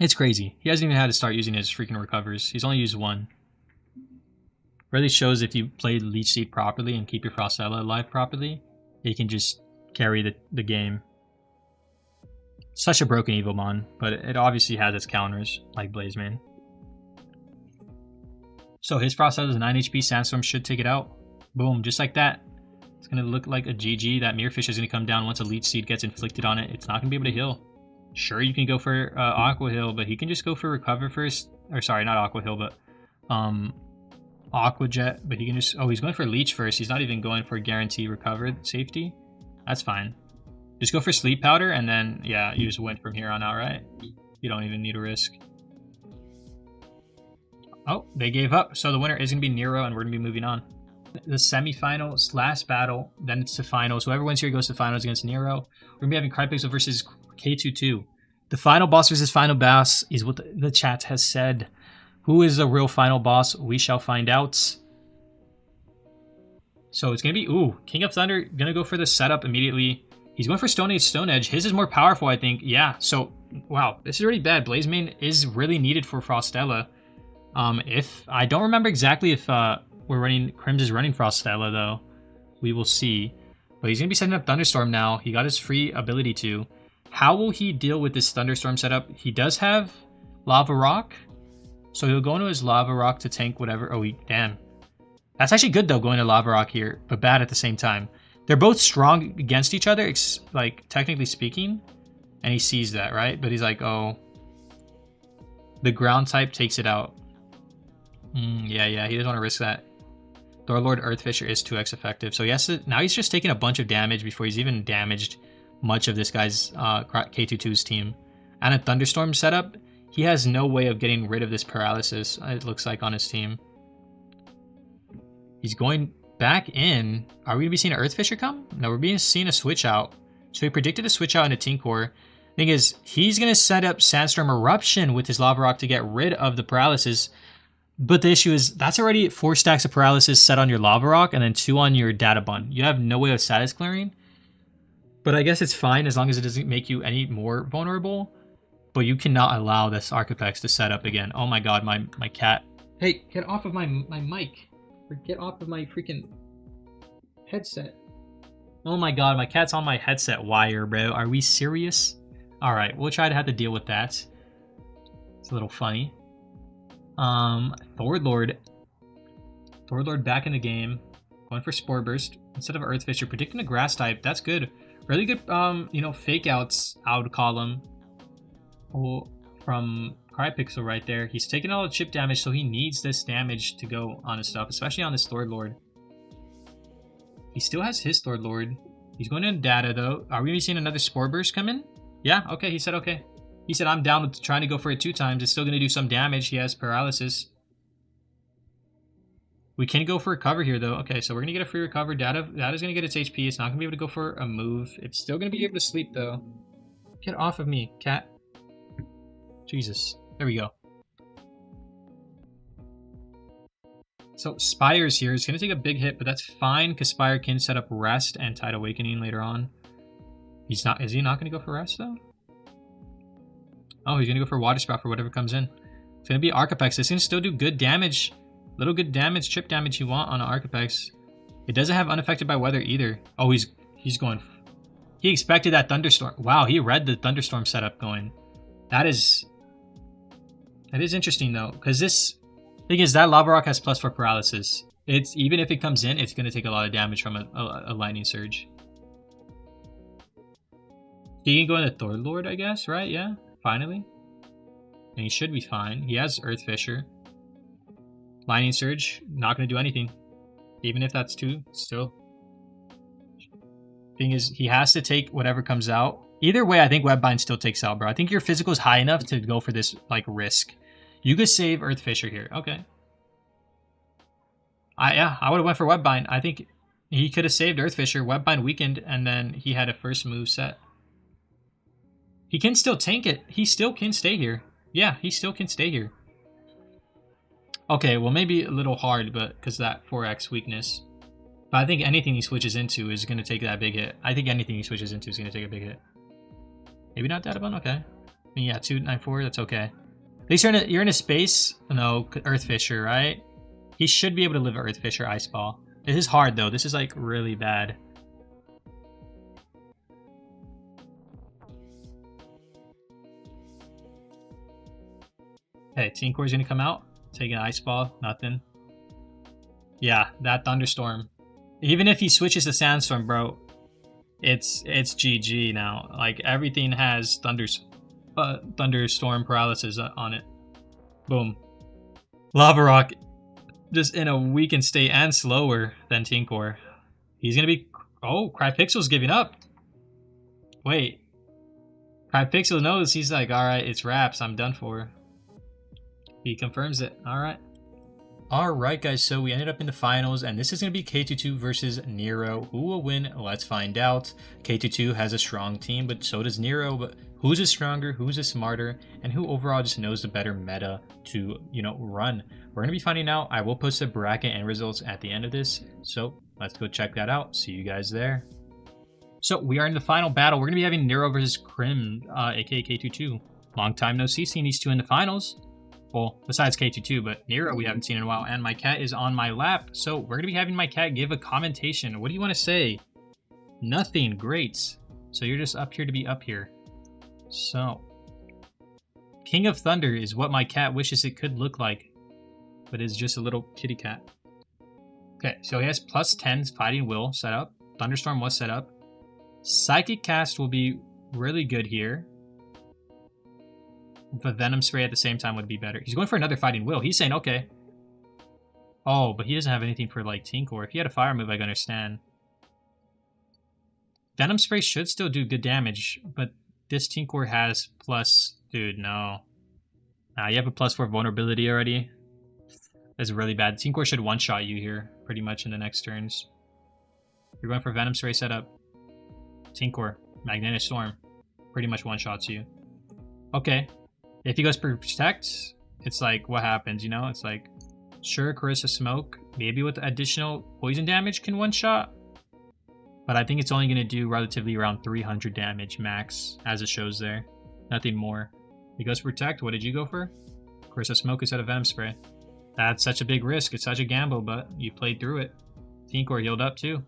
It's crazy. He hasn't even had to start using his freaking recovers. He's only used 1. Really shows if you play Leech Seed properly and keep your Frostella alive properly, he can just carry the game. Such a broken Evomon, but it obviously has its counters, like Blazemane. So his Frostella is 9 HP, Sandstorm should take it out. Boom, just like that. It's going to look like a GG. That Mirrorfish is going to come down once a Leech Seed gets inflicted on it. It's not going to be able to heal. Sure, you can go for Aqua Heal, but he can just go for Recover first. Or sorry, not Aqua Heal, but Aqua Jet. But he can just... Oh, he's going for Leech first. He's not even going for Guarantee Recovered Safety. That's fine. Just go for Sleep Powder, and then, yeah, you just win from here on out, right? You don't even need a risk. Oh, they gave up. So the winner is going to be Nero, and we're going to be moving on. The semifinals, last battle, then it's to finals. Whoever wins here goes to finals against Nero. We're going to be having Crypixel versus K22. The final boss versus final boss is what the chat has said. Who is the real final boss? We shall find out. So it's going to be, ooh, King of Thunder going to go for the setup immediately. He's going for Stone Age, Stone Edge. His is more powerful, I think. Yeah, so, wow, this is really bad. Blazemane is really needed for Frostella. If I don't remember exactly if we're running, Crims is running Frostella, though. We will see. But he's going to be setting up Thunderstorm now. He got his free ability to. How will he deal with this Thunderstorm setup? He does have Lava Rock. So he'll go into his Lava Rock to tank whatever. Oh, damn. That's actually good, though, going to Lava Rock here. But bad at the same time. They're both strong against each other, like, technically speaking. And he sees that, right? But he's like, oh. The ground type takes it out. Yeah, he doesn't want to risk that. Thorlord Earthfisher is 2x effective. So yes, now he's just taking a bunch of damage before he's even damaged much of this guy's K22's team. And a Thunderstorm setup, he has no way of getting rid of this paralysis, it looks like, on his team. He's going back in. Are we going to be seeing an Earthfisher come? No, we're seeing a switch out. So he predicted a switch out in a Tinkor. Thing is, he's going to set up Sandstorm Eruption with his Lava Rock to get rid of the paralysis. But the issue is, that's already 4 stacks of paralysis set on your Lava Rock and then 2 on your Data Bun. You have no way of status clearing. But I guess it's fine as long as it doesn't make you any more vulnerable. But you cannot allow this Arcapex to set up again. Oh my god, my cat. Hey, get off of my mic. Or get off of my freaking headset. Oh my god, my cat's on my headset wire, bro. Are we serious? Alright, we'll try to have to deal with that. It's a little funny. Thorlord. Thorlord back in the game. Going for Spore Burst instead of Earth Fisher. Predicting a grass type. That's good. Really good, you know, fake outs, I would call them. Oh, from Crypixel right there. He's taking all the chip damage, so he needs this damage to go on his stuff, especially on this Thorlord. He still has his Thorlord. He's going into data, though. Are we seeing another Spore Burst come in? Yeah, okay, he said okay. He said, I'm down with trying to go for it 2 times. It's still going to do some damage. He has paralysis. We can go for a cover here, though. Okay, so we're going to get a free recover. Data's going to get its HP. It's not going to be able to go for a move. It's still going to be able to sleep, though. Get off of me, cat. Jesus. There we go. So Spire's here. It's going to take a big hit, but that's fine because Spire can set up Rest and Tide Awakening later on. He's not. Is he not going to go for Rest, though? Oh, he's going to go for Water Spout for whatever comes in. It's going to be Arcapex. It's going to still do good damage. Little good damage, chip damage you want on an Arcapex. It doesn't have Unaffected by Weather either. Oh, he's going... He expected that Thunderstorm. Wow, he read the Thunderstorm setup going. That is interesting, though. Because this... Thing is, that Lava Rock has +4 paralysis. It's even if it comes in, it's going to take a lot of damage from a Lightning Surge. He can go into Thorlord, I guess, right? Yeah, finally. And he should be fine. He has Earth Fisher. Lightning Surge, not going to do anything. Even if that's 2, still. Thing is, he has to take whatever comes out. Either way, I think Webbind still takes out, bro. I think your physical is high enough to go for this, like, risk. You could save Earth Fisher here. Okay. I would have went for Webbind. I think he could have saved Earth Fisher, Webbind weakened, and then he had a first move set. He can still tank it. He still can stay here. Yeah, he still can stay here. Okay, well, maybe a little hard, but because that 4x weakness. But I think anything he switches into is going to take that big hit. I think anything he switches into is going to take a big hit. Maybe not Databun? Okay. I mean, yeah, 294, that's okay. At least you're in a space. No, Earth Fisher, right? He should be able to live Earth Fisher Ice Ball. This is hard, though. This is, like, really bad. Okay, Tinkor's going to come out. Take an Ice Ball. Nothing. Yeah, that Thunderstorm. Even if he switches to Sandstorm, bro, it's GG now. Like, everything has Thunderstorm paralysis on it. Boom. Lava Rock just in a weakened state and slower than Tinkor. He's going to be... Oh, Crypixel's giving up. Wait. Crypixel knows. He's like, alright, it's wraps. I'm done for. He confirms it. Alright. Alright, guys. So we ended up in the finals, and this is going to be K22 versus Nero. Who will win? Let's find out. K22 has a strong team, but so does Nero. But who's is stronger? Who's is smarter? And who overall just knows the better meta to, you know, run? We're going to be finding out. I will post a bracket and results at the end of this. So let's go check that out. See you guys there. So we are in the final battle. We're going to be having Nero versus Krim, aka K22. Long time no see, seeing these two in the finals. Well, besides K22, but Nero we haven't seen in a while. And my cat is on my lap. So we're going to be having my cat give a commentation. What do you want to say? Nothing. Great. So you're just up here to be up here. So, King of Thunder is what my cat wishes it could look like. But it's just a little kitty cat. Okay, so he has +10 Fighting Will set up. Thunderstorm was set up. Psychic Cast will be really good here. But Venom Spray at the same time would be better. He's going for another Fighting Will. He's saying, okay. Oh, but he doesn't have anything for, like, Tinkor. If he had a Fire move, I can understand. Venom Spray should still do good damage, but this Tinkor has plus... Dude, no. You have a +4 vulnerability already. That's really bad. Tinkor should one-shot you here, pretty much, in the next turns. You're going for Venom Spray setup. Tinkor, Magnetic Storm. Pretty much one-shots you. Okay. If he goes for Protect, it's like, what happens, you know? It's like, sure, Carissa Smoke, maybe with additional poison damage can one-shot. But I think it's only going to do relatively around 300 damage max, as it shows there. Nothing more. He goes for Protect. What did you go for? Carissa Smoke instead of Venom Spray. That's such a big risk. It's such a gamble, but you played through it. Tinkor healed up too.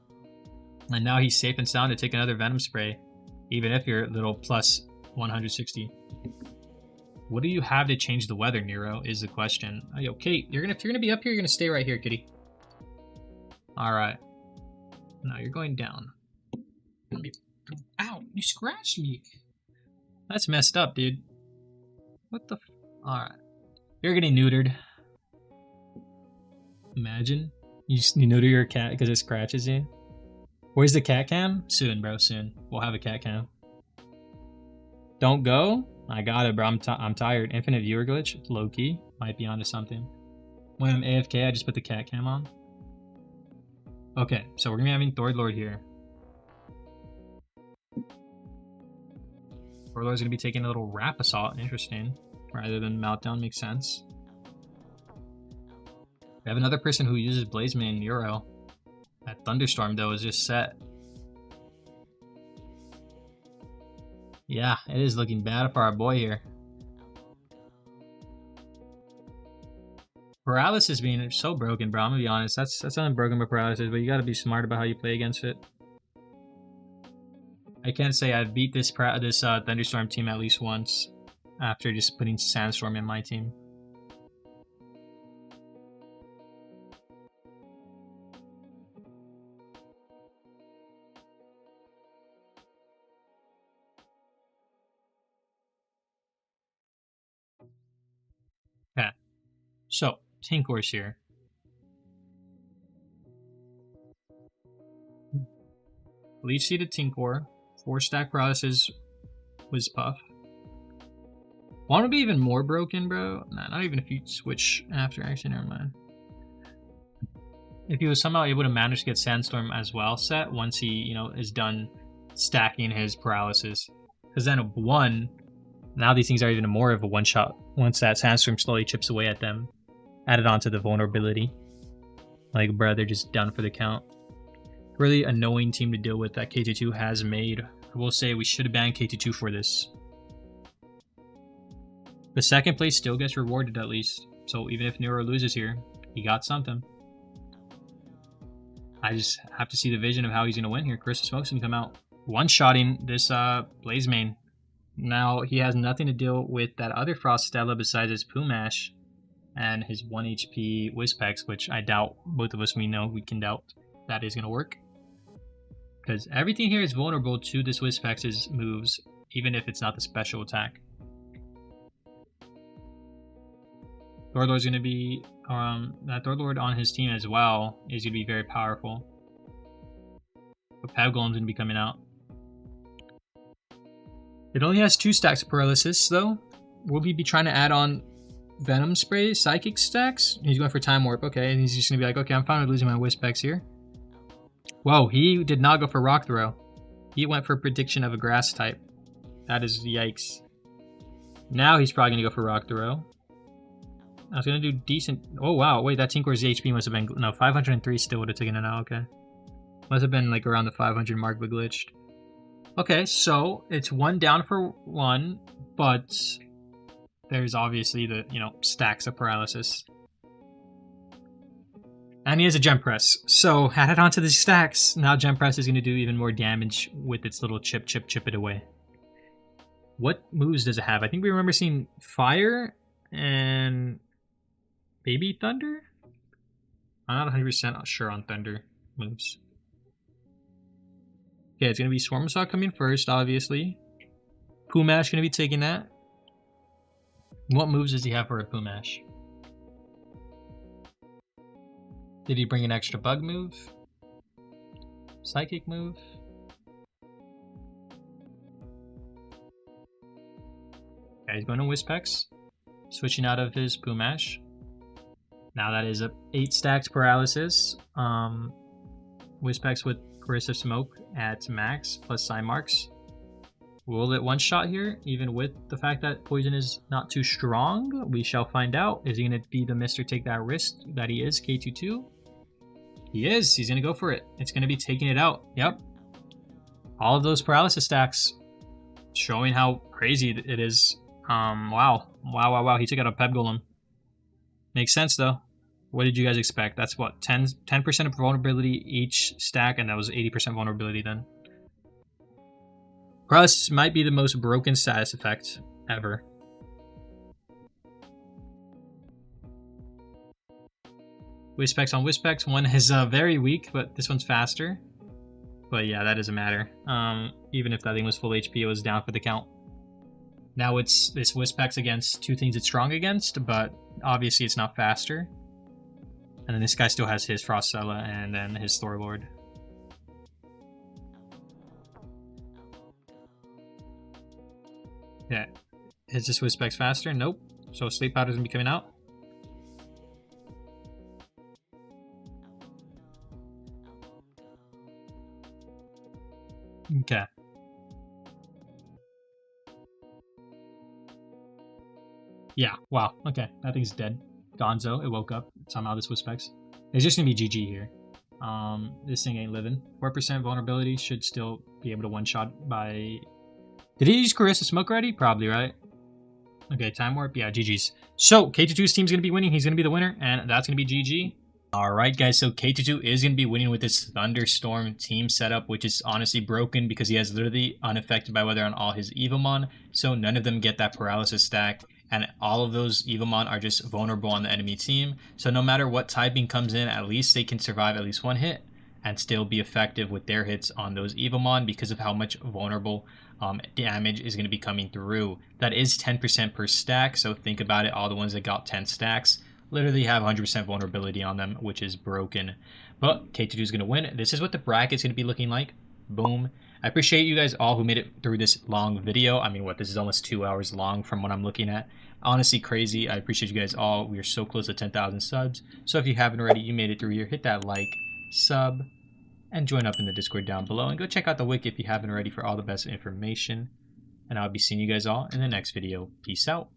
And now he's safe and sound to take another Venom Spray, even if you're little plus 160. What do you have to change the weather, Nero, is the question. Oh, yo, Kate, if you're gonna be up here, you're gonna stay right here, kitty. Alright. Now you're going down. Ow, you scratched me. That's messed up, dude. What the Alright. You're getting neutered. Imagine. You neuter your cat because it scratches you. Where's the cat cam? Soon, bro, soon. We'll have a cat cam. Don't go? I got it, bro. I'm tired. Infinite viewer glitch? Low-key. Might be onto something. When I'm AFK, I just put the cat cam on. Okay, so we're gonna be having Thor Lord here. Thor Lord's gonna be taking a little Rap Assault. Interesting. Rather than Meltdown. Makes sense. We have another person who uses Blaze Main Euro. That Thunderstorm, though, is just set. Yeah, it is looking bad for our boy here. Paralysis being so broken, bro. I'm gonna be honest. That's not broken by Paralysis, but you gotta be smart about how you play against it. I can't say I've beat this Thunderstorm team at least once after just putting Sandstorm in my team. Okay, so Tinkor's here. Leech Seeded Tinkor, 4-stack Paralysis Whiz Puff. Want to be even more broken, bro? Nah, not even if you switch after. Actually, never mind. If he was somehow able to manage to get Sandstorm as well set once he, you know, is done stacking his Paralysis. Because then a 1, now these things are even more of a one-shot once that Sandstorm slowly chips away at them. Added onto the vulnerability. Like, bro, they're just done for the count. Really annoying team to deal with that KT2 has made. I will say we should have banned KT2 for this. The second place still gets rewarded at least. So even if Nero loses here, he got something. I just have to see the vision of how he's going to win here. Chris Smoke's going to come out one-shotting this Blaze Main. Now he has nothing to deal with that other Frost Stella besides his Pumash and his 1 HP Wispex, which I doubt both of us we can doubt that is going to work. Because everything here is vulnerable to this Wispex's moves, even if it's not the special attack. Thorlord's going to be, that Thorlord on his team as well is going to be very powerful. But Pavgolem's going to be coming out. It only has 2 stacks of Paralysis, though. Will he be trying to add on Venom Spray, Psychic stacks? He's going for Time Warp, okay. And he's just going to be like, okay, I'm fine with losing my Wispex here. Whoa, he did not go for Rock Throw. He went for Prediction of a Grass type. That is yikes. Now he's probably going to go for Rock Throw. I was going to do decent... Oh, wow. Wait, that Tinkor's HP must have been... No, 503 still would have taken it out. Okay. Must have been like around the 500 mark, but glitched. Okay, so it's 1 down for 1, but there's obviously the, you know, stacks of Paralysis. And he has a Gem Press. So add it onto the stacks. Now Gem Press is going to do even more damage with its little chip it away. What moves does it have? I think we remember seeing Fire and Baby Thunder? I'm not 100% sure on Thunder moves. Okay, it's going to be Swarm Assault coming first, obviously. Pumash going to be taking that. What moves does he have for a Pumash? Did he bring an extra bug move? Psychic move? Okay, he's going to Wispex. Switching out of his Pumash. Now that is a 8 stacks Paralysis. Wispex with Corrosive Smoke at max plus Psymarks. Will it one-shot here, even with the fact that Poison is not too strong? We shall find out. Is he going to be the Mr. Take That Risk that he is, K22? He is. He's going to go for it. It's going to be taking it out. Yep. All of those Paralysis stacks showing how crazy it is. Wow. Wow. He took out a Peb Golem. Makes sense, though. What did you guys expect? That's what, 10% of vulnerability each stack, and that was 80% vulnerability then. Paralysis might be the most broken status effect ever. Wispex on Wispex. One is very weak, but this one's faster. But yeah, that doesn't matter. Even if that thing was full HP, it was down for the count. Now it's this Wispex against two things it's strong against, but obviously it's not faster. And then this guy still has his Frostella and then his Thorlord. Yeah. Is this Wispex faster? Nope. So Sleep Powder's gonna be coming out. Okay. Yeah, wow. Okay, that thing's dead. Gonzo, it woke up. Somehow this Wispex. It's just gonna be GG here. This thing ain't living. 4% vulnerability should still be able to one-shot by... Did he use Carissa Smoke already? Probably, right? Okay, Time Warp. Yeah, GG's. So, K22's team's gonna be winning. He's gonna be the winner, and that's gonna be GG. Alright guys, so K22 is going to be winning with this Thunderstorm team setup, which is honestly broken because he has literally unaffected by weather on all his Evomon, so none of them get that paralysis stack, and all of those Evomon are just vulnerable on the enemy team, so no matter what typing comes in, at least they can survive at least one hit and still be effective with their hits on those Evomon because of how much vulnerable damage is going to be coming through. That is 10% per stack, so think about it, all the ones that got 10 stacks literally have 100% vulnerability on them, which is broken. But K22 is going to win. This is what the bracket's going to be looking like. Boom. I appreciate you guys all who made it through this long video. I mean, what, this is almost 2 hours long from what I'm looking at. Honestly, crazy. I appreciate you guys all. We are so close to 10,000 subs. So if you haven't already, you made it through here, hit that like, sub, and join up in the Discord down below. And go check out the wiki if you haven't already for all the best information. And I'll be seeing you guys all in the next video. Peace out.